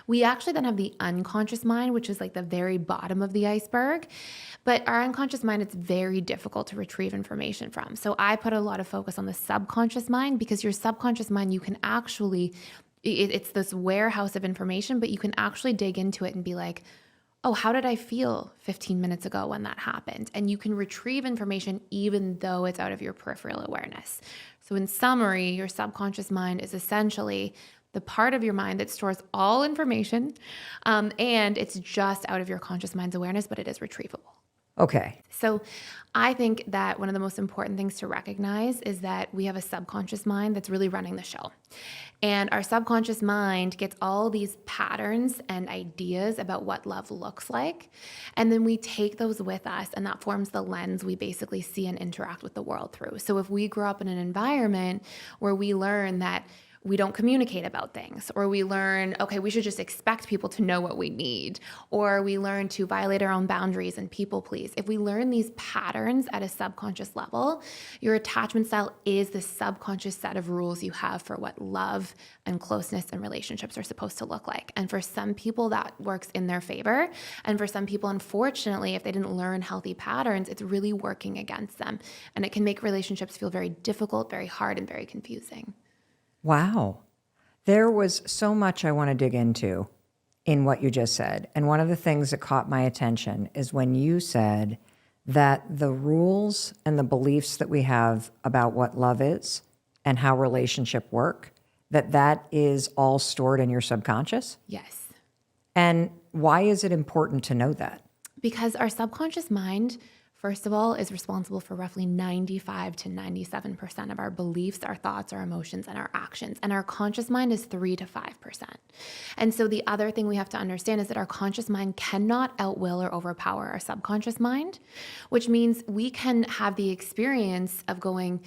We actually then have the unconscious mind, which is like the very bottom of the iceberg. But our unconscious mind, it's very difficult to retrieve information from. So I put a lot of focus on the subconscious mind, because your subconscious mind, you can actually It's this warehouse of information, but you can actually dig into it and be like, oh, how did I feel 15 minutes ago when that happened? And you can retrieve information even though it's out of your peripheral awareness. So in summary, your subconscious mind is essentially the part of your mind that stores all information, and it's just out of your conscious mind's awareness, but it is retrievable. Okay. So I think that one of the most important things to recognize is that we have a subconscious mind that's really running the show. And our subconscious mind gets all these patterns and ideas about what love looks like. And then we take those with us, and that forms the lens we basically see and interact with the world through. So if we grow up in an environment where we learn that we don't communicate about things, or we learn, okay, we should just expect people to know what we need, or we learn to violate our own boundaries and people please. If we learn these patterns at a subconscious level, your attachment style is the subconscious set of rules you have for what love and closeness and relationships are supposed to look like. And for some people, that works in their favor. And for some people, unfortunately, if they didn't learn healthy patterns, it's really working against them. And it can make relationships feel very difficult, very hard, and very confusing. Wow. There was so much I want to dig into in what you just said. And one of the things that caught my attention is when you said that the rules and the beliefs that we have about what love is and how relationship work, that is all stored in your subconscious? Yes. And why is it important to know that? Because our subconscious mind, first of all, is responsible for roughly 95 to 97% of our beliefs, our thoughts, our emotions, and our actions. And our conscious mind is 3 to 5%. And so the other thing we have to understand is that our conscious mind cannot outwill or overpower our subconscious mind, which means we can have the experience of going,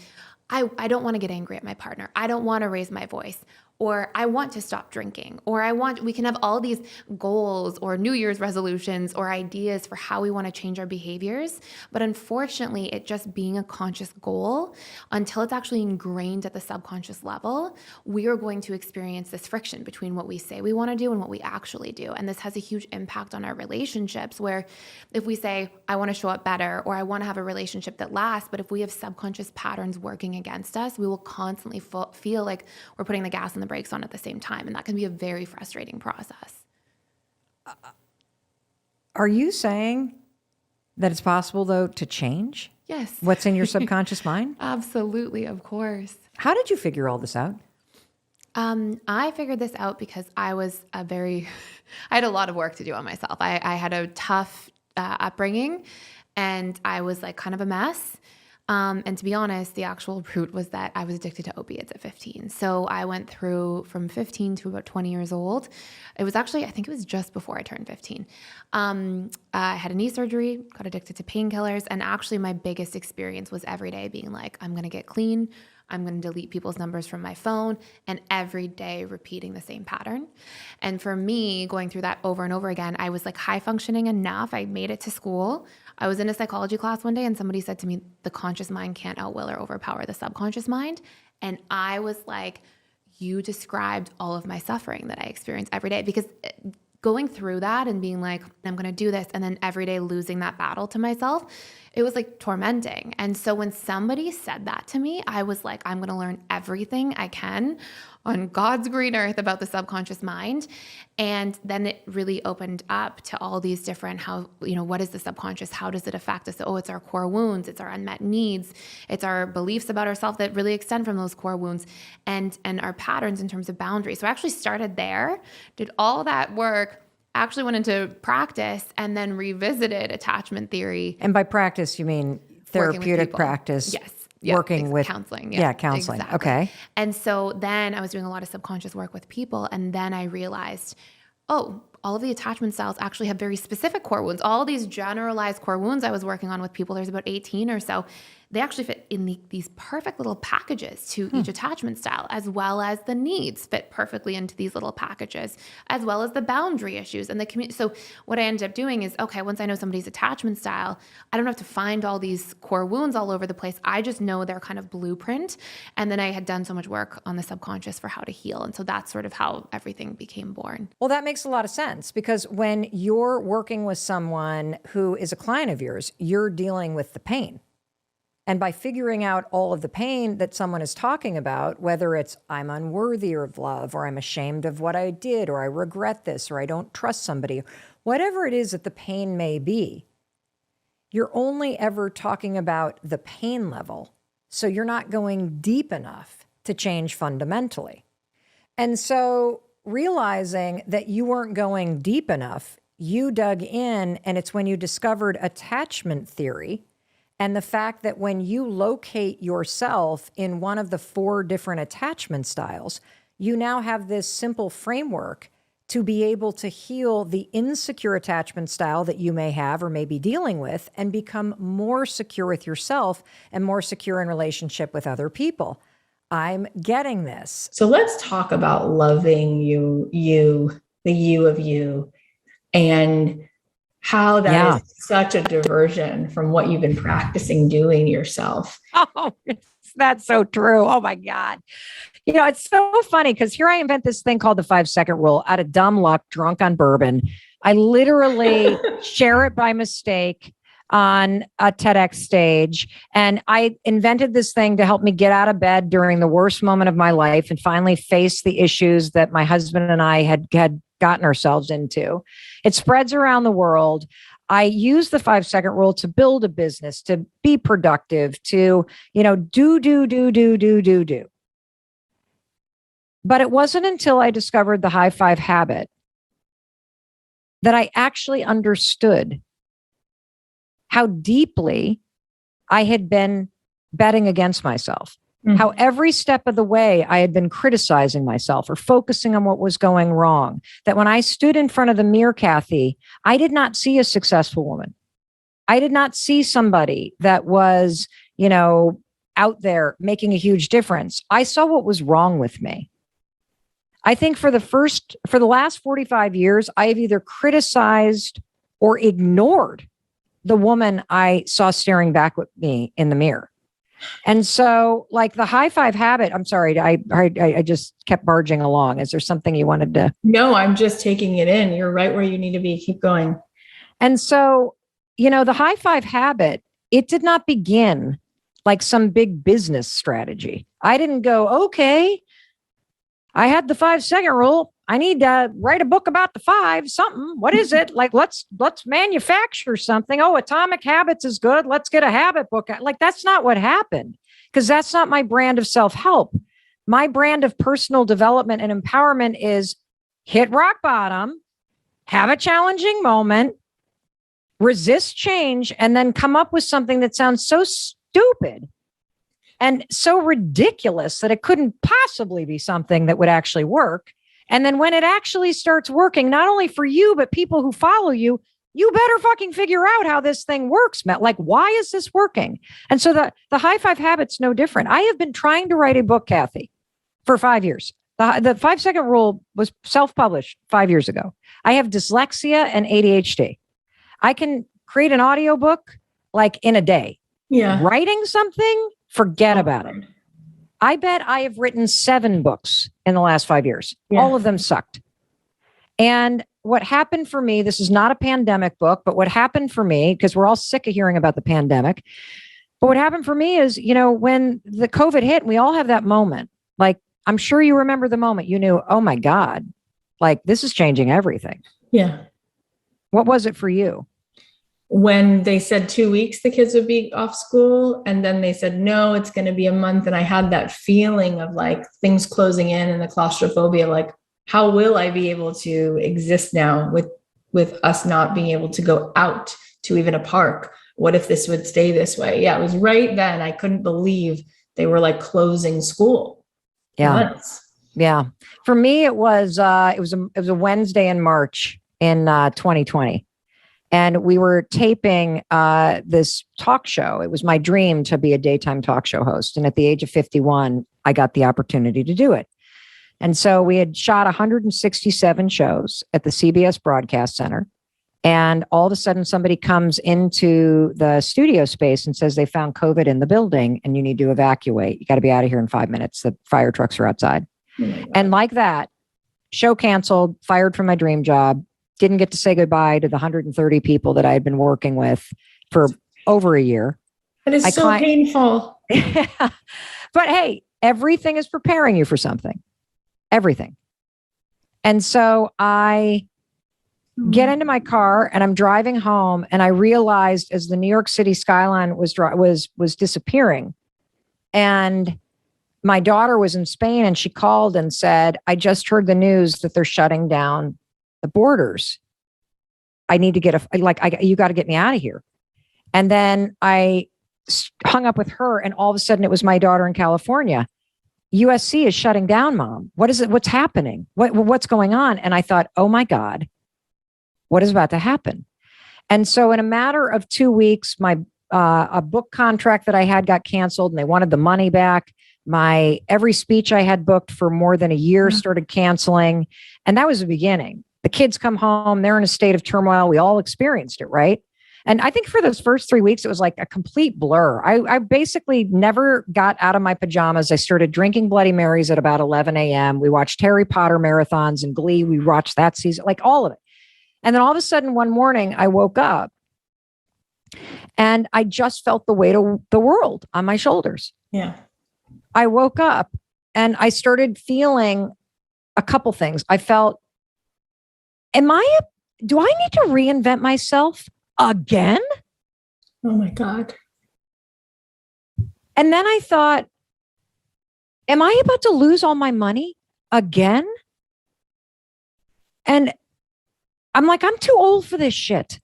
I don't want to get angry at my partner. I don't want to raise my voice. Or I want to stop drinking, or we can have all these goals or New Year's resolutions or ideas for how we want to change our behaviors. But unfortunately, it just being a conscious goal, until it's actually ingrained at the subconscious level, we are going to experience this friction between what we say we want to do and what we actually do. And this has a huge impact on our relationships, where if we say, I want to show up better, or I want to have a relationship that lasts, but if we have subconscious patterns working against us, we will constantly feel like we're putting the gas and the brakes on at the same time. And that can be a very frustrating process. Are you saying that it's possible, though, to change? Yes. What's in your subconscious mind? Absolutely, of course. How did you figure all this out? I figured this out because I had a lot of work to do on myself. I had a tough upbringing, and I was like kind of a mess. And to be honest, the actual root was that I was addicted to opiates at 15. So I went through from 15 to about 20 years old. It was actually, I think it was just before I turned 15. I had a knee surgery, got addicted to painkillers. And actually my biggest experience was every day being like, I'm going to get clean. I'm going to delete people's numbers from my phone, and every day repeating the same pattern. And for me, going through that over and over again, I was like high functioning enough. I made it to school. I was in a psychology class one day, and somebody said to me, the conscious mind can't outwill or overpower the subconscious mind. And I was like, you described all of my suffering that I experience every day, because going through that and being like, I'm going to do this, and then every day losing that battle to myself, it was like tormenting. And so when somebody said that to me, I was like, I'm going to learn everything I can on God's green earth about the subconscious mind. And then it really opened up to all these different, what is the subconscious? How does it affect us? Oh, it's our core wounds. It's our unmet needs. It's our beliefs about ourselves that really extend from those core wounds, and our patterns in terms of boundaries. So I actually started there, did all that work, actually went into practice, and then revisited attachment theory. And by practice, you mean therapeutic practice? Yes. Working with counseling. Yeah, counseling. Exactly. Okay. And so then I was doing a lot of subconscious work with people. And then I realized, all of the attachment styles actually have very specific core wounds. All these generalized core wounds I was working on with people, there's about 18 or so, they actually fit in these perfect little packages to each attachment style, as well as the needs fit perfectly into these little packages, as well as the boundary issues and the community. So what I ended up doing is, okay, once I know somebody's attachment style, I don't have to find all these core wounds all over the place. I just know their kind of blueprint. And then I had done so much work on the subconscious for how to heal. And so that's sort of how everything became born. Well, that makes a lot of sense, because when you're working with someone who is a client of yours, you're dealing with the pain. And by figuring out all of the pain that someone is talking about, whether it's I'm unworthy of love, or I'm ashamed of what I did, or I regret this, or I don't trust somebody, whatever it is that the pain may be, you're only ever talking about the pain level. So you're not going deep enough to change fundamentally. And so realizing that you weren't going deep enough, you dug in, and it's when you discovered attachment theory and the fact that when you locate yourself in one of the 4 different attachment styles, you now have this simple framework to be able to heal the insecure attachment style that you may have or may be dealing with and become more secure with yourself and more secure in relationship with other people. I'm getting this. So let's talk about loving you, the you of you, and how that is such a diversion from what you've been practicing doing yourself. Oh, that's so true. Oh my God. You know, it's so funny because here I invent this thing called the 5-second rule out of dumb luck, drunk on bourbon. I literally share it by mistake on a TEDx stage. And I invented this thing to help me get out of bed during the worst moment of my life and finally face the issues that my husband and I had gotten ourselves into. It spreads around the world. I use the 5-second rule to build a business, to be productive, to, do. But it wasn't until I discovered the high 5 habit that I actually understood how deeply I had been betting against myself. Mm-hmm. How every step of the way I had been criticizing myself or focusing on what was going wrong. That when I stood in front of the mirror, Kathy, I did not see a successful woman. I did not see somebody that was, out there making a huge difference. I saw what was wrong with me. I think for the last 45 years, I have either criticized or ignored the woman I saw staring back at me in the mirror. And so like the high 5 habit, I'm sorry, I just kept barging along. Is there something you wanted to? No, I'm just taking it in. You're right where you need to be. Keep going. And so, the high 5 habit, it did not begin like some big business strategy. I didn't go, okay, I had the 5-second rule. I need to write a book about the 5 something. What is it? Like, let's manufacture something. Oh, Atomic Habits is good. Let's get a habit book. Like, that's not what happened, because that's not my brand of self-help. My brand of personal development and empowerment is hit rock bottom, have a challenging moment, resist change, and then come up with something that sounds so stupid and so ridiculous that it couldn't possibly be something that would actually work. And then when it actually starts working, not only for you, but people who follow you, you better fucking figure out how this thing works, Matt. Like, why is this working? And so the high 5 habit's no different. I have been trying to write a book, Kathy, for 5 years. The 5-second rule was self-published 5 years ago. I have dyslexia and ADHD. I can create an audiobook like in a day. Yeah. Writing something, forget about it. I bet I have written 7 books in the last 5 years. Yeah. All of them sucked. And what happened for me, this is not a pandemic book, but what happened for me, because we're all sick of hearing about the pandemic, but what happened for me is, when the COVID hit, we all have that moment. Like, I'm sure you remember the moment you knew, oh my God, like this is changing everything. Yeah. What was it for you? When they said 2 weeks, the kids would be off school. And then they said, no, it's going to be a month. And I had that feeling of like things closing in and the claustrophobia, like, how will I be able to exist now with us not being able to go out to even a park? What if this would stay this way? Yeah, it was right then. I couldn't believe they were like closing school. Yeah. Months. Yeah. For me, it was a Wednesday in March in 2020. And we were taping this talk show. It was my dream to be a daytime talk show host. And at the age of 51, I got the opportunity to do it. And so we had shot 167 shows at the CBS Broadcast Center. And all of a sudden, somebody comes into the studio space and says they found COVID in the building and you need to evacuate. You got to be out of here in 5 minutes. The fire trucks are outside. And like that, show canceled, fired from my dream job. Didn't get to say goodbye to the 130 people that I had been working with for over a year. It is so painful. But hey, everything is preparing you for something. Everything. And so I get into my car and I'm driving home, and I realized as the New York City skyline was disappearing, and my daughter was in Spain, and she called and said, I just heard the news that they're shutting down the borders. I need to get you got to get me out of here. And then I hung up with her, and all of a sudden it was my daughter in California. USC is shutting down, Mom. What is it? What's happening? What's going on? And I thought, oh my God, what is about to happen? And so in a matter of 2 weeks, my a book contract that I had got canceled, and they wanted the money back. My every speech I had booked for more than a year started canceling. And that was the beginning. The kids come home, they're in a state of turmoil. We all experienced it, right? And I think for those first 3 weeks, it was like a complete blur. I basically never got out of my pajamas. I started drinking Bloody Marys at about 11 a.m. We watched Harry Potter marathons and Glee. We watched that season, like all of it. And then all of a sudden, one morning, I woke up and I just felt the weight of the world on my shoulders. Yeah. I woke up and I started feeling a couple things. I felt, do I need to reinvent myself again? Oh my God. And then I thought, am I about to lose all my money again? And I'm like, I'm too old for this shit.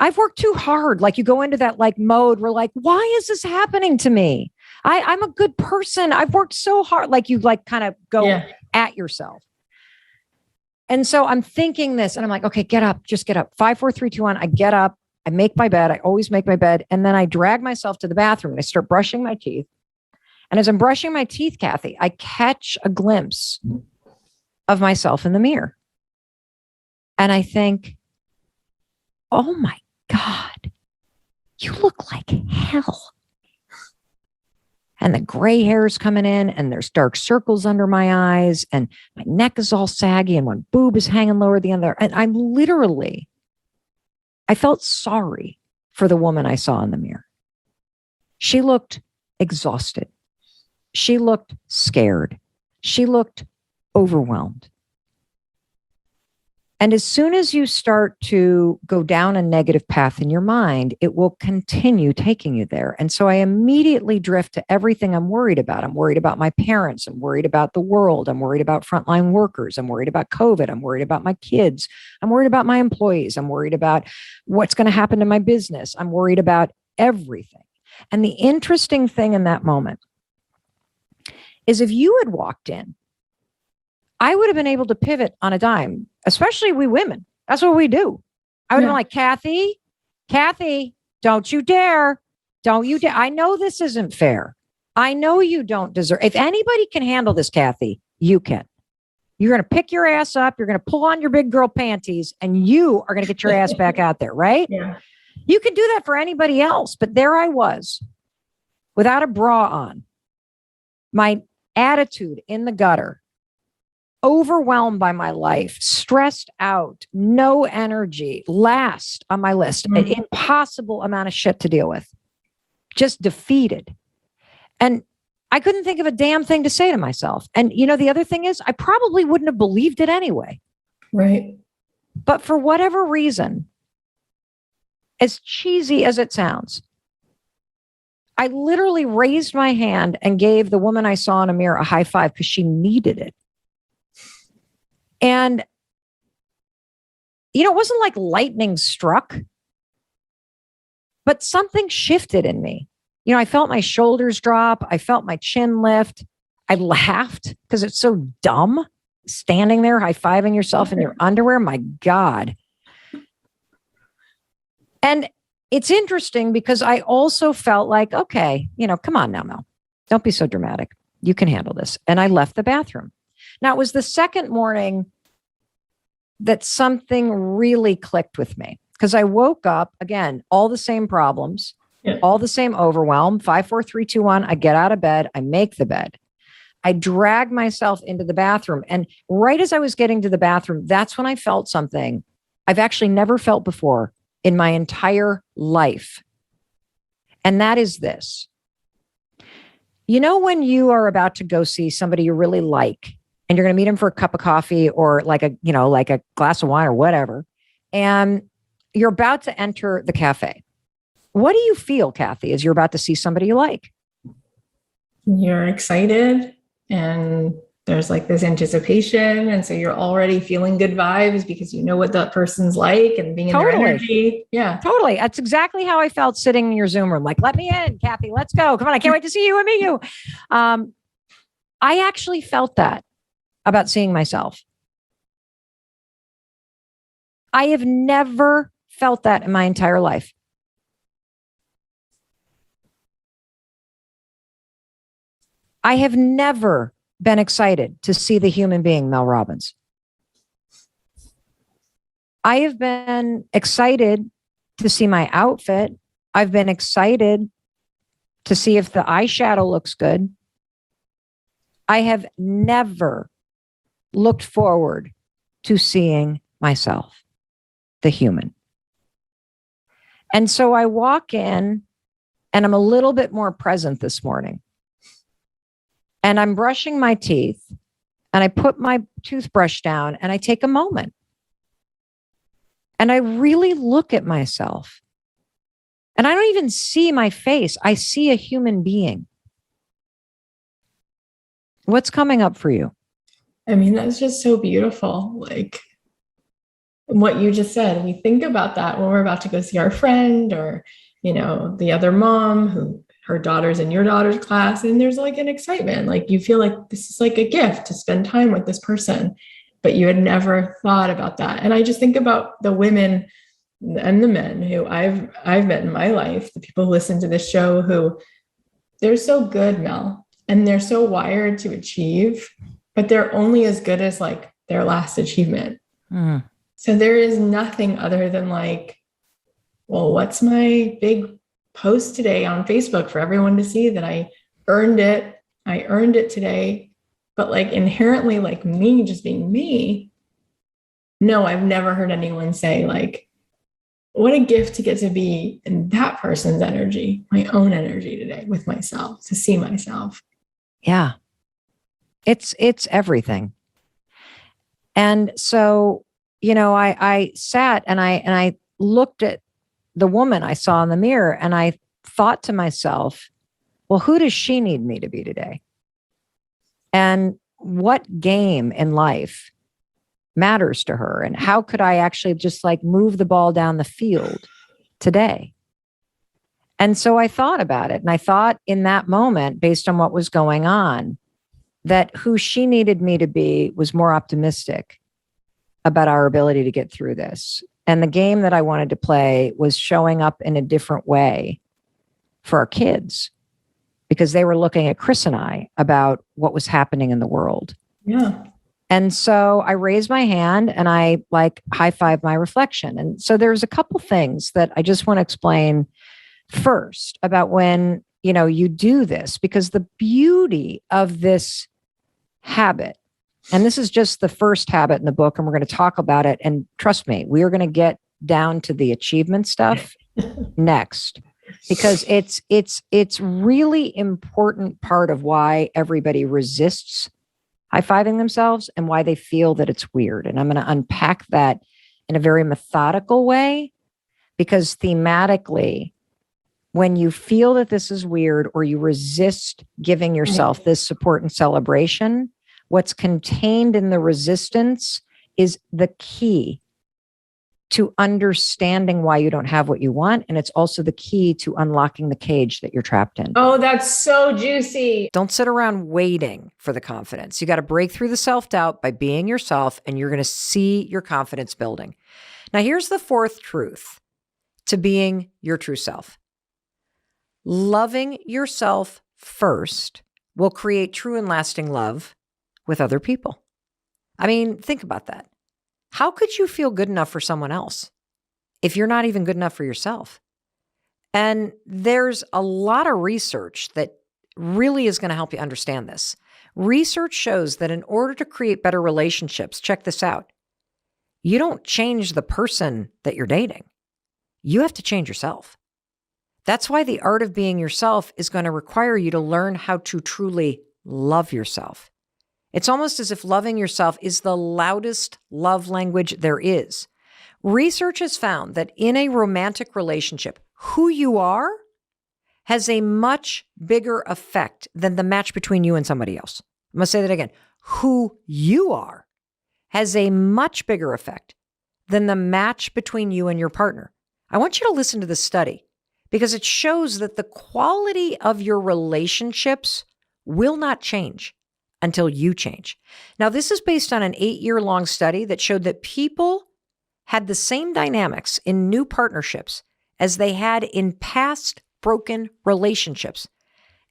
I've worked too hard. Like you go into that like mode where like, why is this happening to me? I'm a good person. I've worked so hard. Like you like kind of go at yourself. And so I'm thinking this and I'm like, okay, get up, just get up. 5, 4, 3, 2, 1. I get up. I make my bed. I always make my bed. And then I drag myself to the bathroom and I start brushing my teeth. And as I'm brushing my teeth, Kathy, I catch a glimpse of myself in the mirror. And I think, oh my God, you look like hell. And the gray hair is coming in and there's dark circles under my eyes and my neck is all saggy and one boob is hanging lower than the other. And I felt sorry for the woman I saw in the mirror. She looked exhausted. She looked scared. She looked overwhelmed. And as soon as you start to go down a negative path in your mind, it will continue taking you there. And so I immediately drift to everything I'm worried about. I'm worried about my parents. I'm worried about the world. I'm worried about frontline workers. I'm worried about COVID. I'm worried about my kids. I'm worried about my employees. I'm worried about what's going to happen to my business. I'm worried about everything. And the interesting thing in that moment is if you had walked in, I would have been able to pivot on a dime, especially we women. That's what we do. I would have been like, Kathy, don't you dare. Don't you dare. I know this isn't fair. I know you don't deserve. If anybody can handle this, Kathy, you can. You're going to pick your ass up. You're going to pull on your big girl panties and you are going to get your ass back out there, right? Yeah. You can do that for anybody else. But there I was without a bra on, my attitude in the gutter, overwhelmed by my life, stressed out, no energy, last on my list, an impossible amount of shit to deal with, just defeated. And I couldn't think of a damn thing to say to myself. And, you know, the other thing is I probably wouldn't have believed it anyway. Right. But for whatever reason, as cheesy as it sounds, I literally raised my hand and gave the woman I saw in a mirror a high five because she needed it. And, you know, it wasn't like lightning struck, but something shifted in me. You know, I felt my shoulders drop. I felt my chin lift. I laughed because it's so dumb standing there high-fiving yourself in your underwear. My God. And it's interesting because I also felt like, okay, you know, come on now, Mel. Don't be so dramatic. You can handle this. And I left the bathroom. Now, it was the second morning that something really clicked with me because I woke up, again, all the same problems, all the same overwhelm, 5, 4, 3, 2, 1. I get out of bed. I make the bed. I drag myself into the bathroom. And right as I was getting to the bathroom, that's when I felt something I've actually never felt before in my entire life. And that is this. You know, when you are about to go see somebody you really like, and you're going to meet them for a cup of coffee or like a glass of wine or whatever, and you're about to enter the cafe. What do you feel, Kathy, as you're about to see somebody you like? You're excited and there's like this anticipation. And so you're already feeling good vibes because you know what that person's like and being in their energy. Yeah. Totally. That's exactly how I felt sitting in your Zoom room. Like, let me in, Kathy, let's go. Come on. I can't wait to see you and meet you. I actually felt that about seeing myself. I have never felt that in my entire life. I have never been excited to see the human being, Mel Robbins. I have been excited to see my outfit. I've been excited to see if the eyeshadow looks good. I have never looked forward to seeing myself, the human. And so I walk in and I'm a little bit more present this morning. And I'm brushing my teeth and I put my toothbrush down and I take a moment. And I really look at myself. And I don't even see my face. I see a human being. What's coming up for you? I mean, that's just so beautiful. Like what you just said, we think about that when we're about to go see our friend or, you know, the other mom who her daughter's in your daughter's class. And there's like an excitement. Like you feel like this is like a gift to spend time with this person, but you had never thought about that. And I just think about the women and the men who I've met in my life, the people who listen to this show who they're so good, Mel, and they're so wired to achieve, but they're only as good as like their last achievement. Mm. So there is nothing other than like, well, what's my big post today on Facebook for everyone to see that I earned it. I earned it today. But like inherently, like me just being me. No, I've never heard anyone say like, what a gift to get to be in that person's energy, my own energy today with myself, to see myself. Yeah. It's everything. And so, you know, I sat and I looked at the woman I saw in the mirror and I thought to myself, well, who does she need me to be today? And what game in life matters to her? And how could I actually just like move the ball down the field today? And so I thought about it. And I thought in that moment, based on what was going on, that who she needed me to be was more optimistic about our ability to get through this. And the game that I wanted to play was showing up in a different way for our kids because they were looking at Chris and I about what was happening in the world. Yeah. And so I raised my hand and I like high-fived my reflection. And so there's a couple things that I just want to explain first about when, you know, you do this, because the beauty of this habit, and this is just the first habit in the book, and we're going to talk about it. And trust me, we are going to get down to the achievement stuff next, because it's really important part of why everybody resists high-fiving themselves and why they feel that it's weird. And I'm going to unpack that in a very methodical way, because thematically, when you feel that this is weird or you resist giving yourself this support and celebration, what's contained in the resistance is the key to understanding why you don't have what you want. And it's also the key to unlocking the cage that you're trapped in. Oh, that's so juicy. Don't sit around waiting for the confidence. You got to break through the self-doubt by being yourself, and you're going to see your confidence building. Now, here's the fourth truth to being your true self. Loving yourself first will create true and lasting love with other people. I mean, think about that. How could you feel good enough for someone else if you're not even good enough for yourself? And there's a lot of research that really is going to help you understand this. Research shows that in order to create better relationships, check this out, you don't change the person that you're dating. You have to change yourself. That's why the art of being yourself is going to require you to learn how to truly love yourself. It's almost as if loving yourself is the loudest love language there is. Research has found that in a romantic relationship, who you are has a much bigger effect than the match between you and somebody else. I'm going to say that again. Who you are has a much bigger effect than the match between you and your partner. I want you to listen to this study because it shows that the quality of your relationships will not change until you change. Now, this is based on an 8-year-long study that showed that people had the same dynamics in new partnerships as they had in past broken relationships.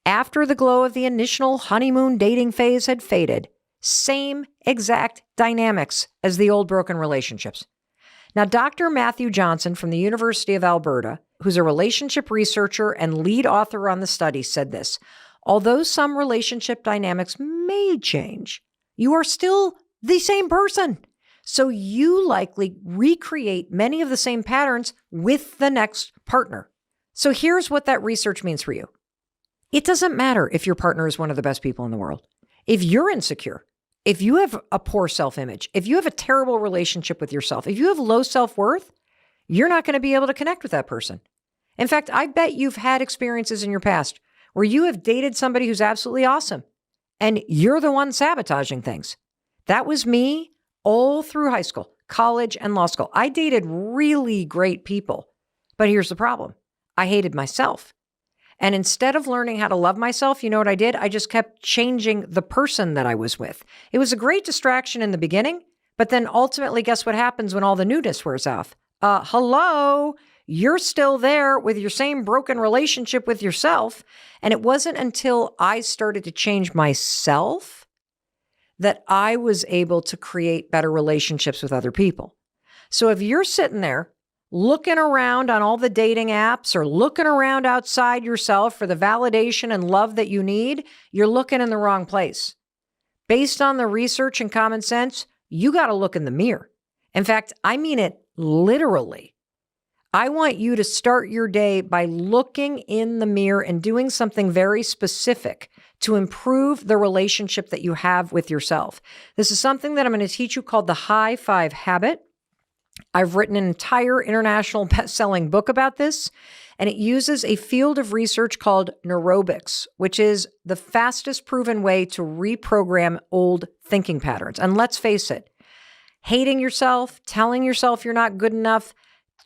After the glow of the initial honeymoon dating phase had faded, same exact dynamics as the old broken relationships. Now, Dr. Matthew Johnson from the University of Alberta, who's a relationship researcher and lead author on the study, said this: although some relationship dynamics may change, you are still the same person. So you likely recreate many of the same patterns with the next partner. So here's what that research means for you. It doesn't matter if your partner is one of the best people in the world. If you're insecure, if you have a poor self-image, if you have a terrible relationship with yourself, if you have low self-worth, you're not going to be able to connect with that person. In fact, I bet you've had experiences in your past where you have dated somebody who's absolutely awesome and you're the one sabotaging things. That was me all through high school, college, and law school. I dated really great people, but here's the problem. I hated myself. And instead of learning how to love myself, you know what I did? I just kept changing the person that I was with. It was a great distraction in the beginning, but then ultimately, guess what happens when all the newness wears off? Hello, you're still there with your same broken relationship with yourself. And it wasn't until I started to change myself that I was able to create better relationships with other people. So if you're sitting there looking around on all the dating apps or looking around outside yourself for the validation and love that you need, you're looking in the wrong place. Based on the research and common sense, you got to look in the mirror. In fact, I mean it literally. I want you to start your day by looking in the mirror and doing something very specific to improve the relationship that you have with yourself. This is something that I'm going to teach you called the High Five Habit. I've written an entire international best-selling book about this, and it uses a field of research called neurobics, which is the fastest proven way to reprogram old thinking patterns. And let's face it, hating yourself, telling yourself you're not good enough,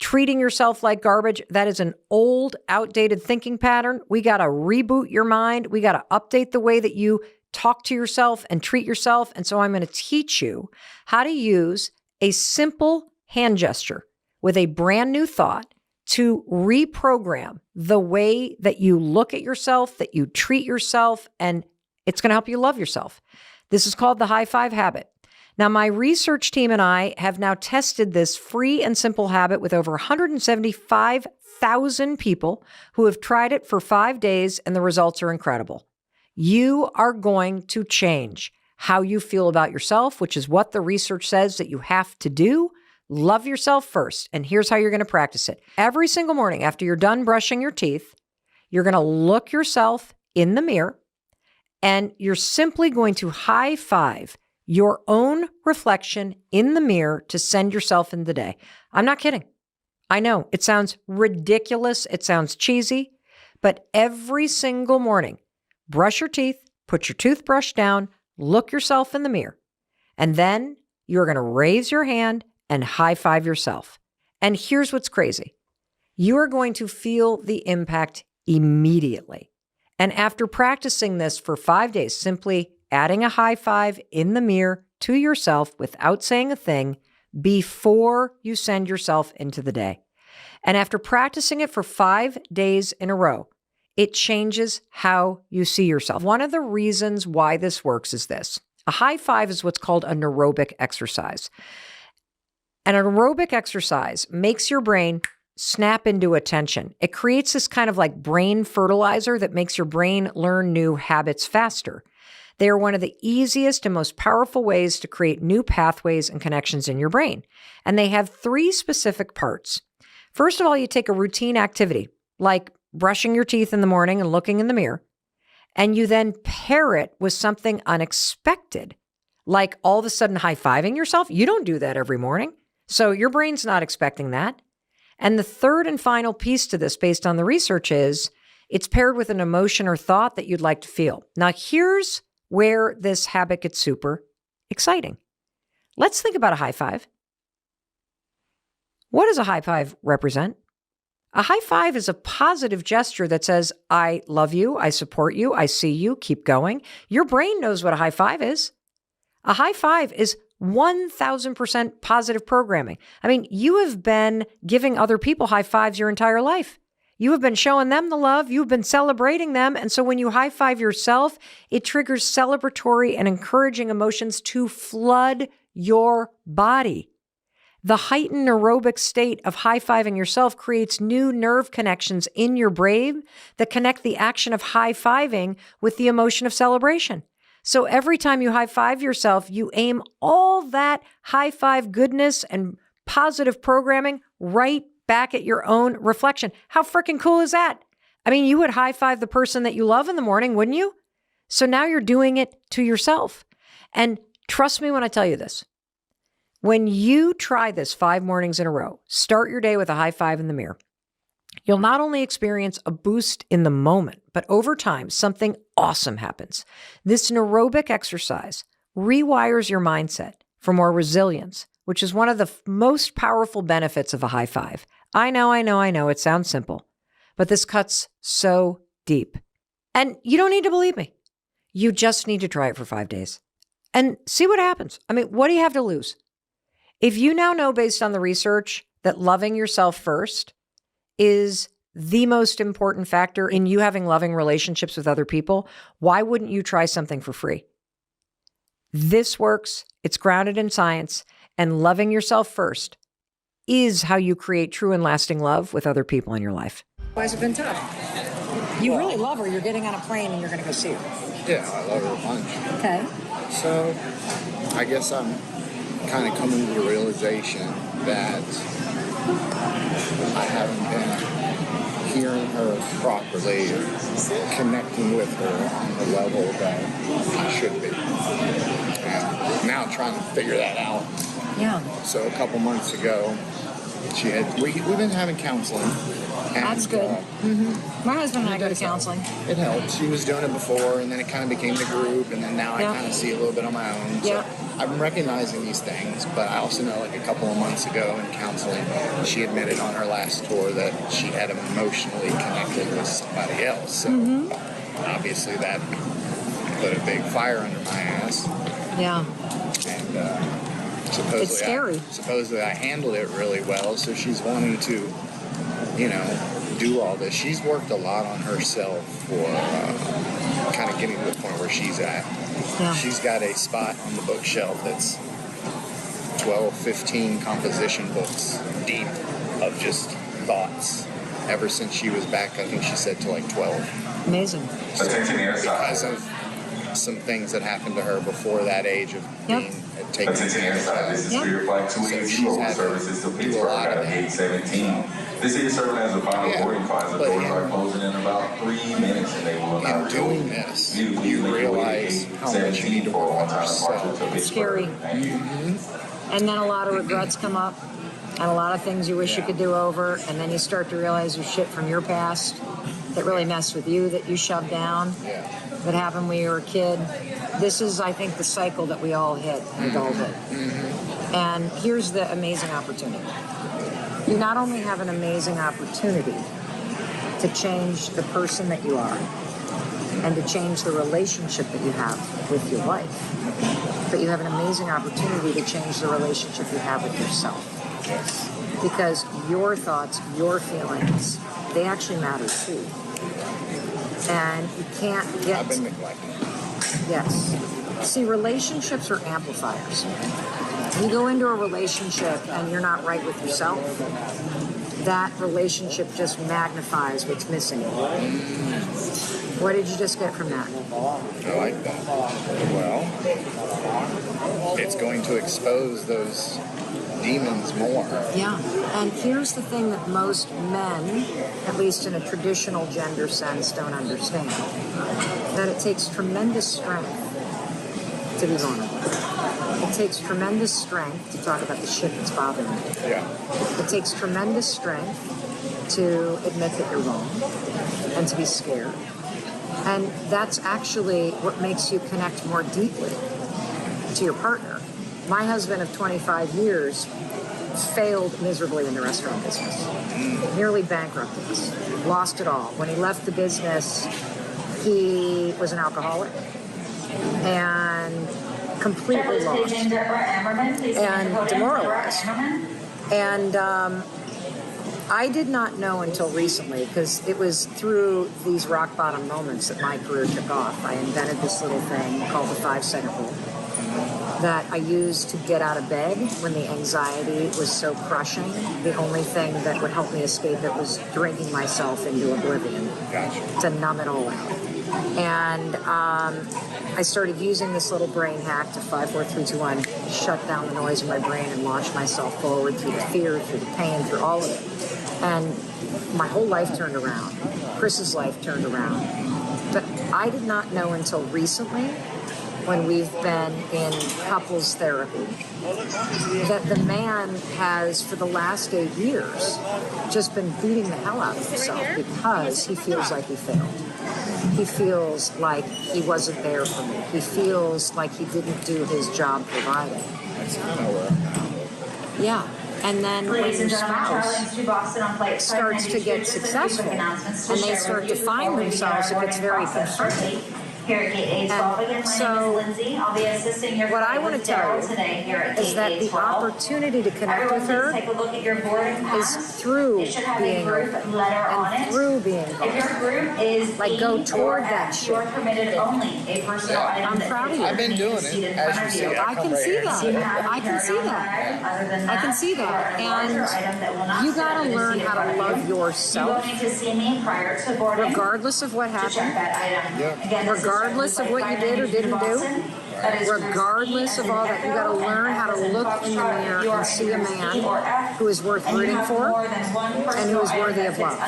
treating yourself like garbage, that is an old, outdated thinking pattern. We got to reboot your mind. We got to update the way that you talk to yourself and treat yourself. And so I'm going to teach you how to use a simple hand gesture with a brand new thought to reprogram the way that you look at yourself, that you treat yourself, and it's going to help you love yourself. This is called the High Five Habit. Now, my research team and I have now tested this free and simple habit with over 175,000 people who have tried it for 5 days, and the results are incredible. You are going to change how you feel about yourself, which is what the research says that you have to do. Love yourself first. And here's how you're going to practice it. Every single morning after you're done brushing your teeth, you're going to look yourself in the mirror and you're simply going to high five your own reflection in the mirror to send yourself in the day. I'm not kidding. I know it sounds ridiculous. It sounds cheesy, but every single morning, brush your teeth, put your toothbrush down, look yourself in the mirror, and then you're going to raise your hand and high five yourself. And here's what's crazy. You are going to feel the impact immediately. And after practicing this for 5 days, simply adding a high five in the mirror to yourself without saying a thing before you send yourself into the day. And after practicing it for 5 days in a row, it changes how you see yourself. One of the reasons why this works is this. A high five is what's called a neurobic exercise. An aerobic exercise makes your brain snap into attention. It creates this kind of like brain fertilizer that makes your brain learn new habits faster. They are one of the easiest and most powerful ways to create new pathways and connections in your brain. And they have 3 specific parts. First of all, you take a routine activity like brushing your teeth in the morning and looking in the mirror, and you then pair it with something unexpected, like all of a sudden high-fiving yourself, you don't do that every morning. So your brain's not expecting that. And the third and final piece to this, based on the research, is it's paired with an emotion or thought that you'd like to feel. Now, here's where this habit gets super exciting. Let's think about a high five. What does a high five represent? A high five is a positive gesture that says, I love you, I support you, I see you, keep going. Your brain knows what a high five is. A high five is 1,000% positive programming. I mean, you have been giving other people high fives your entire life. You have been showing them the love. You've been celebrating them. And so when you high five yourself, it triggers celebratory and encouraging emotions to flood your body. The heightened aerobic state of high-fiving yourself creates new nerve connections in your brain that connect the action of high-fiving with the emotion of celebration. So every time you high-five yourself, you aim all that high-five goodness and positive programming right back at your own reflection. How freaking cool is that? I mean, you would high-five the person that you love in the morning, wouldn't you? So now you're doing it to yourself. And trust me when I tell you this. When you try this 5 mornings in a row, start your day with a high five in the mirror. You'll not only experience a boost in the moment, but over time, something awesome happens. This aerobic exercise rewires your mindset for more resilience, which is one of the most powerful benefits of a high five. I know, it sounds simple, but this cuts so deep. And you don't need to believe me. You just need to try it for 5 days and see what happens. I mean, what do you have to lose? If you now know, based on the research, that loving yourself first is the most important factor in you having loving relationships with other people, why wouldn't you try something for free? This works. It's grounded in science, and loving yourself first is how you create true and lasting love with other people in your life. Why has it been tough? You really love her. You're getting on a plane and you're going to go see her. Yeah, I love her a bunch. Okay. So I guess I'm kind of coming to the realization that I haven't been hearing her properly or connecting with her on the level that I should be. And now I'm trying to figure that out. Yeah. So a couple months ago, we've been having counseling. And, that's good. My husband and I go to counseling. It helps. She was doing it before, and then it kind of became the group, and then now I kind of see it a little bit on my own. So I'm recognizing these things, but I also know, like a couple of months ago in counseling, she admitted on her last tour that she had emotionally connected with somebody else. So obviously that put a big fire under my ass. Yeah. And supposedly it's scary. Supposedly I handled it really well, so she's wanting to, do all this. She's worked a lot on herself for kind of getting to the point where she's at. Yeah. She's got a spot on the bookshelf that's 12, 15 composition books deep of just thoughts ever since she was back, I think she said, to like 12. Amazing. So, because of some things that happened to her before that age of being taken Innercise. This is for your flight 282 local services to Pittsburgh at gate 17. This is serving as the final boarding class. The doors are closing in about 3 minutes, and they will not doing this, you realize how much you need to work on yourself. It's scary. And then a lot of regrets come up, and a lot of things you wish you could do over, and then you start to realize there's shit from your past that really messed with you, that you shoved down, that happened when you were a kid. This is, I think, the cycle that we all hit in adulthood. And here's the amazing opportunity. You not only have an amazing opportunity to change the person that you are and to change the relationship that you have with your life, but you have an amazing opportunity to change the relationship you have with yourself. Because your thoughts, your feelings, they actually matter too. And you can't get... I've been neglected. Yes. See, relationships are amplifiers. You go into a relationship and you're not right with yourself, that relationship just magnifies what's missing. What did you just get from that? I like that. Well, it's going to expose those demons more. Yeah, and here's the thing that most men, at least in a traditional gender sense, don't understand. That it takes tremendous strength to be vulnerable. It takes tremendous strength to talk about the shit that's bothering you. Yeah. It takes tremendous strength to admit that you're wrong and to be scared. And that's actually what makes you connect more deeply to your partner. My husband of 25 years failed miserably in the restaurant business. Nearly bankrupted us. Lost it all. When he left the business, he was an alcoholic and completely lost and demoralized. And I did not know until recently, because it was through these rock bottom moments that my career took off. I invented this little thing called the 5-second rule that I used to get out of bed when the anxiety was so crushing. The only thing that would help me escape it was drinking myself into oblivion to numb it all out. And I started using this little brain hack to 5, 4, 3, 2, 1, shut down the noise in my brain and launch myself forward through the fear, through the pain, through all of it. And my whole life turned around. Chris's life turned around. But I did not know until recently, when we've been in couples therapy, that the man has, for the last 8 years, just been beating the hell out of himself because he feels like he failed. He feels like he wasn't there for me. He feels like he didn't do his job providing. That's kind of where I'm at. Yeah. And then when your spouse starts to get successful and they start to find themselves, it gets very confronting. And so, what I want to tell you is that the opportunity to connect with her is through being open and through being vulnerable. Like, go toward that shit. I'm proud of you. I've been doing it, as you see. I can see that. I can see that. I can see that. And you got to learn how to love yourself, regardless of what happened. Regardless of what you did or didn't do, regardless of all that, you got to learn how to look in the mirror and see a man who is worth rooting for and who is worthy of love.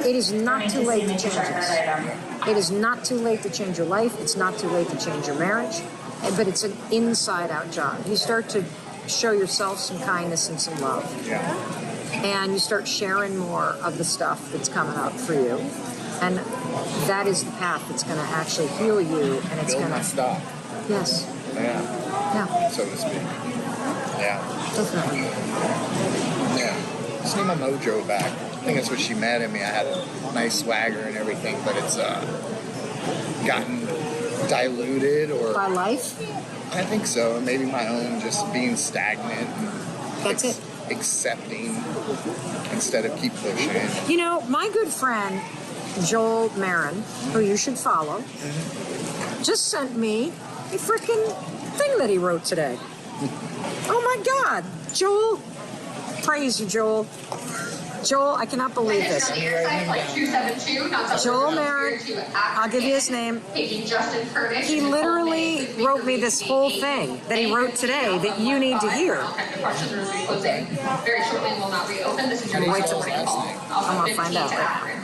It is not too late to change this. It is not too late to change your life. It's not too late to change your marriage, but it's an inside-out job. You start to show yourself some kindness and some love, and you start sharing more of the stuff that's coming up for you. And that is the path that's going to actually heal you, and it's going to stop. Yes. Yeah. So to speak. Yeah. Definitely. Yeah. Just need my mojo back. I think that's what she mad at me. I had a nice swagger and everything, but it's gotten diluted or by life. I think so. Maybe my own just being stagnant. And that's it. Accepting instead of keep pushing. You know, my good friend Joel Marin, who you should follow, just sent me a freaking thing that he wrote today. Oh my God, Joel! Praise you, Joel. Joel, I cannot believe this. Joel Marin, I'll give you his name. He literally wrote me this whole thing that he wrote today that you need to hear. Very shortly will not reopen. This is your wait till I'm gonna find out. Marion.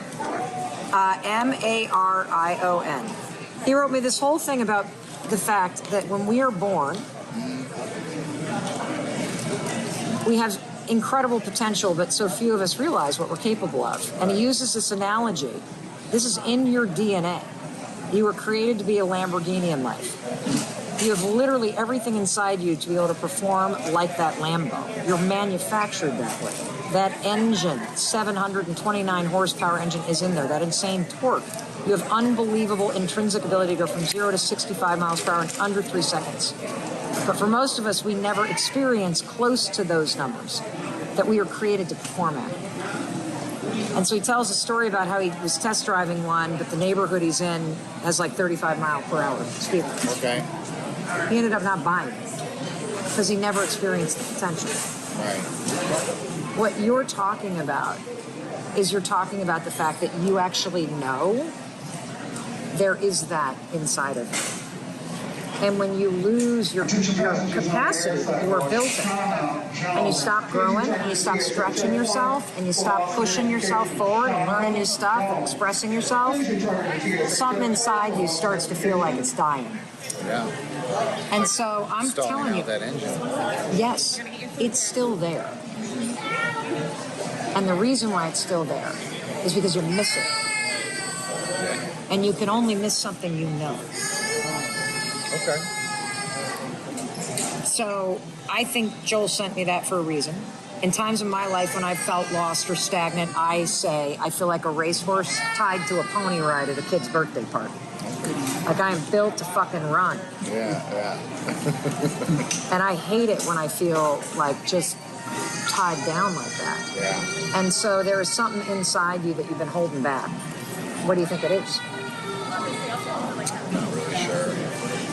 He wrote me this whole thing about the fact that when we are born, we have incredible potential, but so few of us realize what we're capable of. And he uses this analogy. This is in your DNA. You were created to be a Lamborghini in life. You have literally everything inside you to be able to perform like that Lambo. You're manufactured that way. That engine, 729 horsepower engine, is in there. That insane torque. You have unbelievable intrinsic ability to go from 0 to 65 miles per hour in under 3 seconds. But for most of us, we never experience close to those numbers that we were created to perform at. And so he tells a story about how he was test driving one, but the neighborhood he's in has like 35 miles per hour speed limit. Okay. He ended up not buying it because he never experienced the potential. Right. What you're talking about is you're talking about the fact that you actually know there is that inside of you. And when you lose your capacity that you were built in, and you stop growing, and you stop stretching yourself, and you stop pushing yourself forward and learning new stuff and expressing yourself, something inside you starts to feel like it's dying. Yeah. And so I'm telling you, that engine. yes, it's still there. And the reason why it's still there is because you're missing. Yeah. And you can only miss something you know. Okay. So I think Joel sent me that for a reason. In times of my life when I've felt lost or stagnant, I say I feel like a racehorse tied to a pony ride at a kid's birthday party. Like I am built to fucking run. Yeah. And I hate it when I feel like just tied down like that. Yeah. And so there is something inside you that you've been holding back. What do you think it is? Not really sure.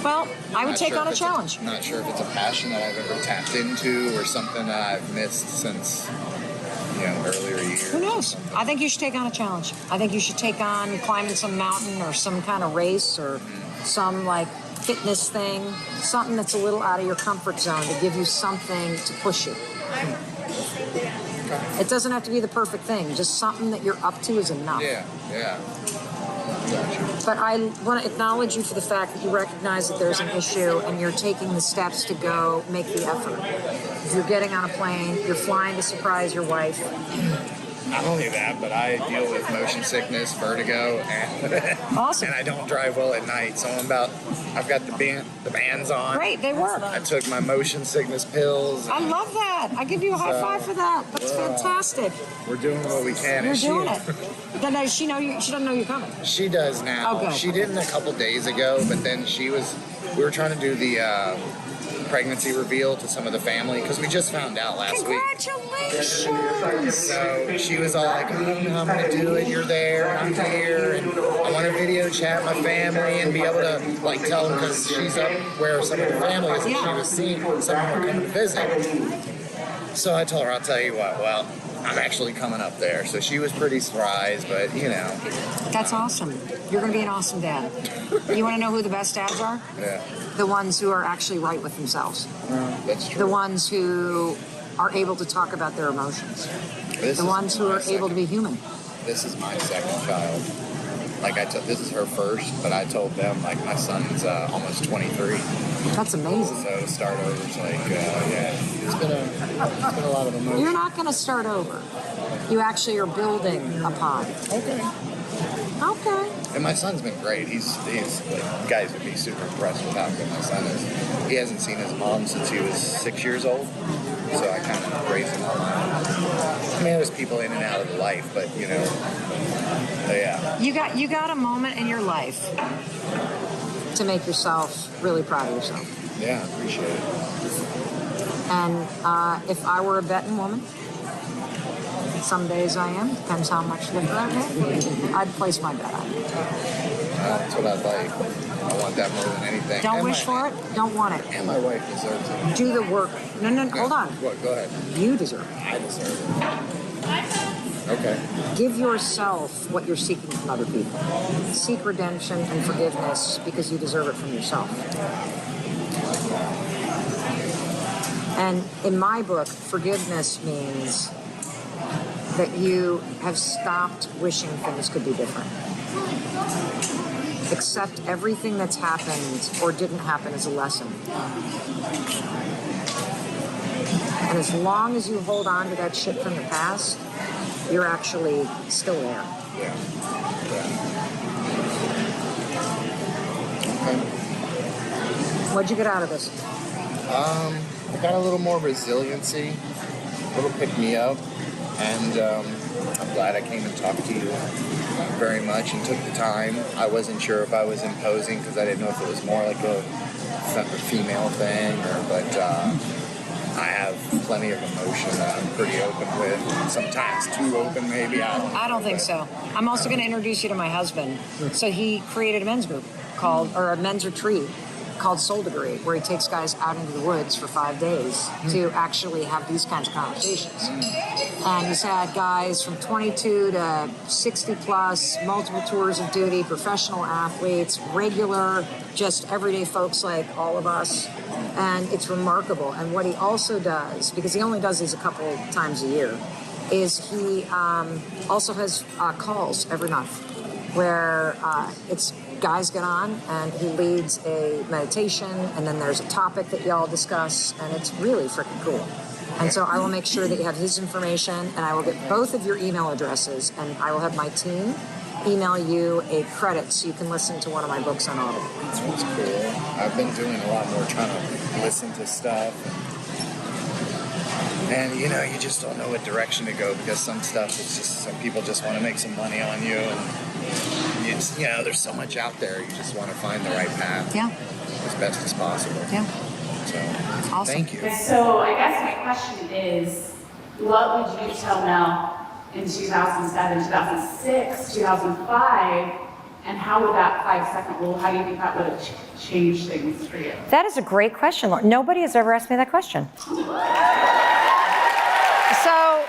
Well, I would take on a challenge. I'm not sure if it's a passion that I've ever tapped into or something that I've missed since, earlier years. Who knows? I think you should take on a challenge. I think you should take on climbing some mountain or some kind of race or some like fitness thing, something that's a little out of your comfort zone to give you something to push you. It doesn't have to be the perfect thing. Just something that you're up to is enough. Yeah. But I want to acknowledge you for the fact that you recognize that there's an issue and you're taking the steps to go make the effort. You're getting on a plane, you're flying to surprise your wife. Not only that, but I deal with motion sickness, vertigo, and awesome. And I don't drive well at night, so I've got the bands on. Great, they work. I took my motion sickness pills. I love that. I give you a high five for that. That's fantastic. We're doing what we can. You're doing it. Does she know you? She doesn't know you're coming. She does now. Oh, good. She didn't a couple days ago, but then we were trying to do the pregnancy reveal to some of the family because we just found out last week. Congratulations! So she was all like, I don't know how I'm going to do it. You're there, I'm here, and I want to video chat my family and be able to like tell them because she's up where some of the family is and she was seeing someone coming to visit. So I told her, I'll tell you what, well, I'm actually coming up there. So she was pretty surprised, but That's awesome. You're going to be an awesome dad. You want to know who the best dads are? Yeah. The ones who are actually right with themselves. That's true. The ones who are able to talk about their emotions. The ones who are able to be human. This is my second child. This is her first, but I told them, my son's almost 23. That's amazing. So start over is it's been a lot of emotion. You're not going to start over. You actually are building upon. Okay. And my son's been great. He's guys would be super impressed with how good my son is. He hasn't seen his mom since he was 6 years old. So I kind of raised him on my own. I mean, there's people in and out of the life, but yeah. You got a moment in your life to make yourself really proud of yourself. Yeah, I appreciate it. And if I were a betting woman, some days I am, depends how much liquor I have, I'd place my bet on you. That's what I'd like. I want that more than anything. Don't wish for it, don't want it. And my wife deserves it. Do the work. No, hold on. What? Go ahead. You deserve it. I deserve it. Okay. Give yourself what you're seeking from other people. Seek redemption and forgiveness because you deserve it from yourself. And in my book, forgiveness means that you have stopped wishing things could be different. Accept everything that's happened or didn't happen as a lesson. And as long as you hold on to that shit from the past, you're actually still there. Yeah. Okay. What'd you get out of this? I got a little more resiliency, a little pick-me-up, and I'm glad I came and talked to you very much and took the time. I wasn't sure if I was imposing because I didn't know if it was more like a female thing, but I have plenty of emotion that I'm pretty open with. Sometimes too open, maybe. I don't think so. I'm also going to introduce you to my husband. So he created a men's group a men's retreat called Soul Degree, where he takes guys out into the woods for 5 days to actually have these kinds of conversations. And he's had guys from 22 to 60 plus, multiple tours of duty, professional athletes, regular, just everyday folks like all of us. And it's remarkable. And what he also does, because he only does these a couple times a year, is he also has calls every month where it's guys get on and he leads a meditation, and then there's a topic that y'all discuss, and it's really freaking cool. And so I will make sure that you have his information, and I will get both of your email addresses, and I will have my team email you a credit so you can listen to one of my books on Audible. That's what's cool. I've been doing a lot more trying to listen to stuff. And you know, you just don't know what direction to go, because some stuff is just, some people just want to make some money on you, and you know, there's so much out there. You just want to find the right path. Yeah. As best as possible. Yeah. So, awesome. Thank you. So I guess my question is, what would you tell Mel in 2007, 2006, 2005, and how would that 5-second rule, how do you think that would have changed things for you? That is a great question, Lauren. Nobody has ever asked me that question. So,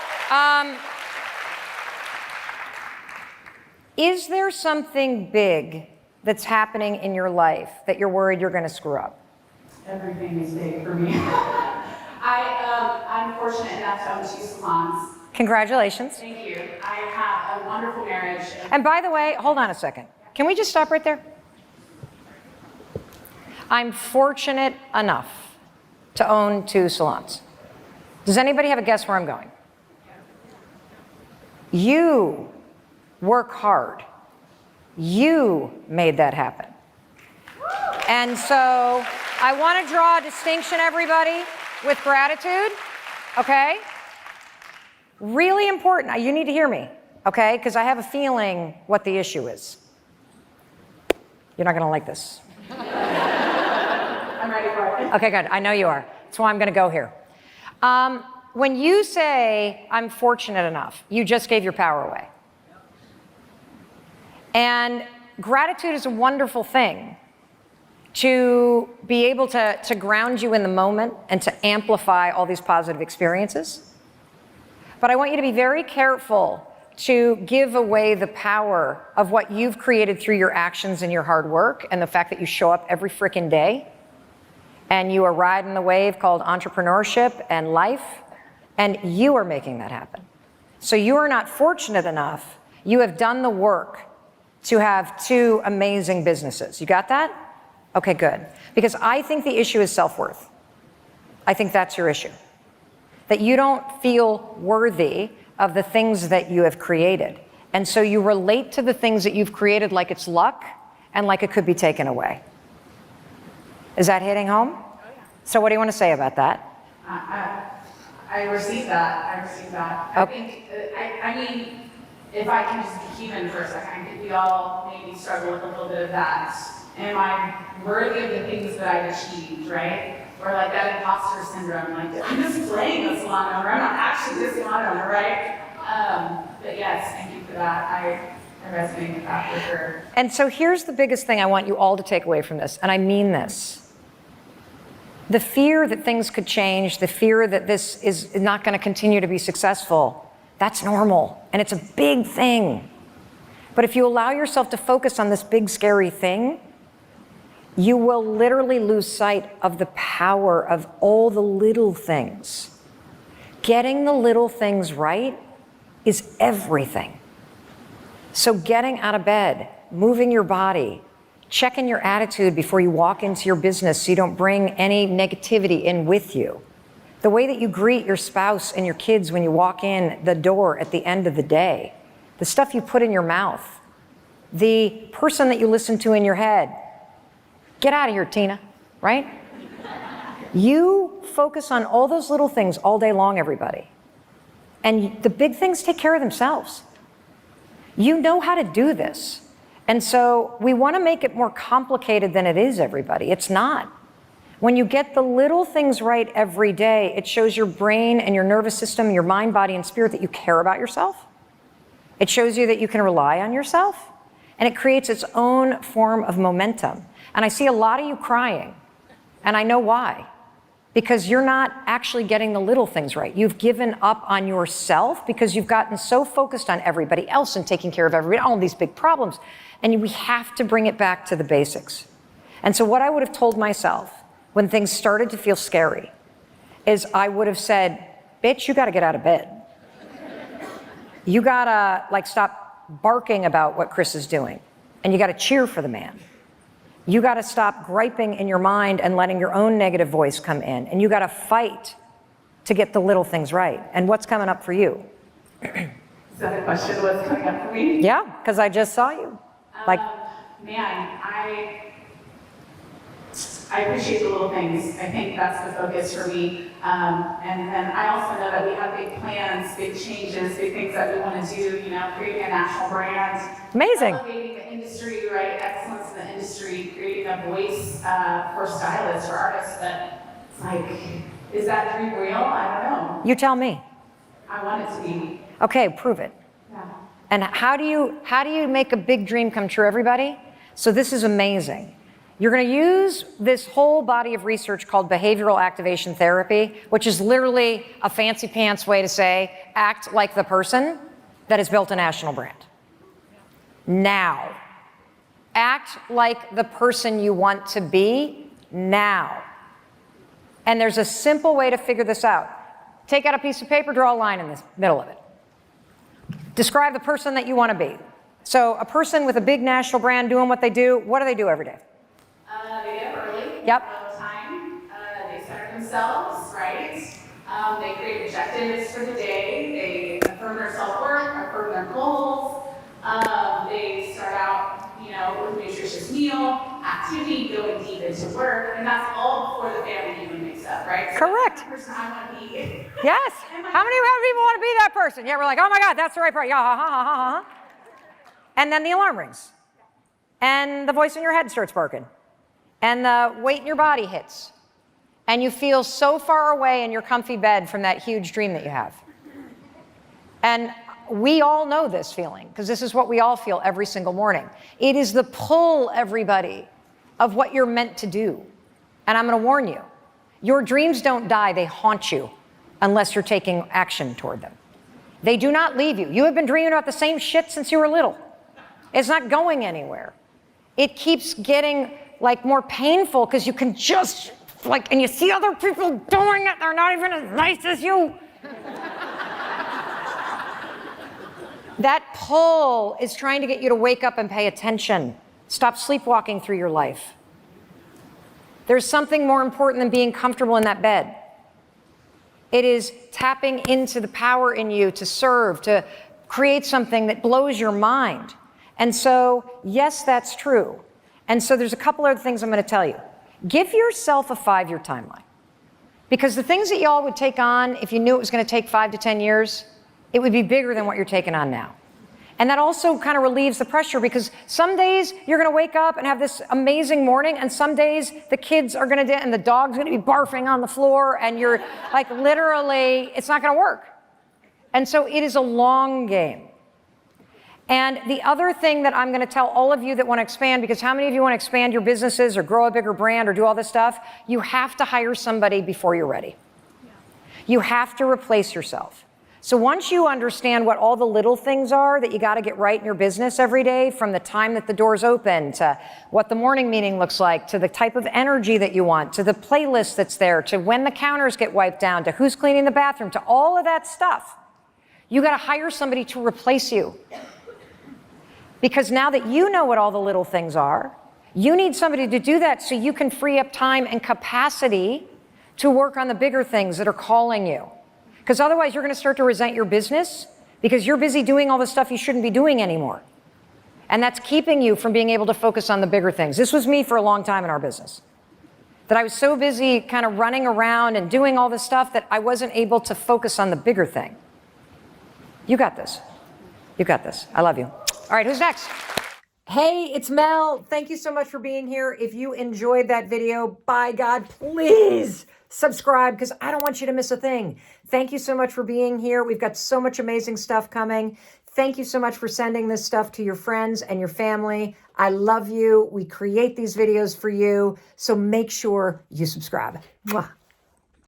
is there something big that's happening in your life that you're worried you're going to screw up? Everything is big for me. I'm fortunate enough to own 2 salons. Congratulations. Thank you. I have a wonderful marriage. And by the way, hold on a second. Can we just stop right there? I'm fortunate enough to own 2 salons. Does anybody have a guess where I'm going? You work hard. You made that happen. And so I want to draw a distinction, everybody, with gratitude, okay? Really important. Now, you need to hear me, okay? Because I have a feeling what the issue is. You're not going to like this. I'm ready for it. Okay, good. I know you are. That's why I'm going to go here. When you say, I'm fortunate enough, you just gave your power away. And gratitude is a wonderful thing to be able to ground you in the moment and to amplify all these positive experiences. But I want you to be very careful to give away the power of what you've created through your actions and your hard work, and the fact that you show up every freaking day and you are riding the wave called entrepreneurship and life, and you are making that happen. So you are not fortunate enough. You have done the work to have 2 amazing businesses. You got that? Okay, good. Because I think the issue is self-worth. I think that's your issue. That you don't feel worthy of the things that you have created. And so you relate to the things that you've created like it's luck and like it could be taken away. Is that hitting home? Oh, yeah. So what do you want to say about that? I receive that. Okay. I think, if I can just be human for a second, I think we all maybe struggle with a little bit of that. Am I worthy of the things that I've achieved, right? Or like that imposter syndrome, like I'm just playing a salon owner, I'm not actually the salon owner, right? But yes, thank you for that. I resonate with that for sure. And so here's the biggest thing I want you all to take away from this, and I mean this. The fear that things could change, the fear that this is not going to continue to be successful, that's normal, and it's a big thing. But if you allow yourself to focus on this big, scary thing, you will literally lose sight of the power of all the little things. Getting the little things right is everything. So getting out of bed, moving your body, checking your attitude before you walk into your business so you don't bring any negativity in with you. The way that you greet your spouse and your kids when you walk in the door at the end of the day. The stuff you put in your mouth. The person that you listen to in your head. Get out of here, Tina, right? You focus on all those little things all day long, everybody. And the big things take care of themselves. You know how to do this. And so we want to make it more complicated than it is, everybody. It's not. When you get the little things right every day, it shows your brain and your nervous system, your mind, body, and spirit that you care about yourself. It shows you that you can rely on yourself. And it creates its own form of momentum. And I see a lot of you crying And I know why. Because you're not actually getting the little things right. You've given up on yourself because you've gotten so focused on everybody else and taking care of everybody, all these big problems. And we have to bring it back to the basics. And so what I would have told myself when things started to feel scary is I would have said, bitch, you got to get out of bed. You got to stop barking about what Chris is doing. And you got to cheer for the man. You got to stop griping in your mind and letting your own negative voice come in. And you got to fight to get the little things right. And what's coming up for you? So the question was coming up for me? Yeah, because I just saw you. Man, I appreciate the little things. I think that's the focus for me. And then I also know that we have big plans, big changes, big things that we want to do, creating a national brand. Amazing. Elevating the industry, right? Excellence in the industry, creating a voice for stylists, for artists. But it's is that dream real? I don't know. You tell me. I want it to be. Okay, prove it. Yeah. And how do you make a big dream come true, everybody? So this is amazing. You're going to use this whole body of research called behavioral activation therapy, which is literally a fancy pants way to say, act like the person that has built a national brand. Now. Act like the person you want to be now. And there's a simple way to figure this out. Take out a piece of paper, draw a line in the middle of it. Describe the person that you want to be. So a person with a big national brand doing what do they do every day? They get up early. Yep. All the time. They center themselves, right? They create objectives for the day. They affirm their self-worth, affirm their goals. They start out, with a nutritious meal, activity, going deep into work, and that's all before the family even wakes up, right? So Correct. that's the person I want to be. Yes. How many people want to be that person? Yeah, we're like, oh my God, that's the right person. Yeah, ha, ha, ha, ha, ha. And then the alarm rings. And the voice in your head starts barking. And the weight in your body hits. And you feel so far away in your comfy bed from that huge dream that you have. And we all know this feeling, because this is what we all feel every single morning. It is the pull, everybody, of what you're meant to do. And I'm going to warn you, your dreams don't die, they haunt you unless you're taking action toward them. They do not leave you. You have been dreaming about the same shit since you were little. It's not going anywhere. It keeps getting more painful because you can just and you see other people doing it, they're not even as nice as you. That pull is trying to get you to wake up and pay attention. Stop sleepwalking through your life. There's something more important than being comfortable in that bed. It is tapping into the power in you to serve, to create something that blows your mind. And so, yes, that's true. And so there's a couple other things I'm going to tell you. Give yourself a 5-year timeline. Because the things that y'all would take on, if you knew it was going to take 5 to 10 years, it would be bigger than what you're taking on now. And that also kind of relieves the pressure, because some days you're going to wake up and have this amazing morning, and some days the kids are going to, and the dog's going to be barfing on the floor, and you're literally, it's not going to work. And so it is a long game. And the other thing that I'm going to tell all of you that want to expand, because how many of you want to expand your businesses or grow a bigger brand or do all this stuff? You have to hire somebody before you're ready. You have to replace yourself. So once you understand what all the little things are that you got to get right in your business every day, from the time that the doors open to what the morning meeting looks like, to the type of energy that you want, to the playlist that's there, to when the counters get wiped down, to who's cleaning the bathroom, to all of that stuff, you got to hire somebody to replace you. Because now that you know what all the little things are, you need somebody to do that so you can free up time and capacity to work on the bigger things that are calling you. Because otherwise you're going to start to resent your business because you're busy doing all the stuff you shouldn't be doing anymore. And that's keeping you from being able to focus on the bigger things. This was me for a long time in our business. That I was so busy kind of running around and doing all this stuff that I wasn't able to focus on the bigger thing. You got this. You got this. I love you. All right, who's next? Hey, it's Mel. Thank you so much for being here. If you enjoyed that video, by God, please subscribe, because I don't want you to miss a thing. Thank you so much for being here. We've got so much amazing stuff coming. Thank you so much for sending this stuff to your friends and your family. I love you. We create these videos for you. So make sure you subscribe. Mwah.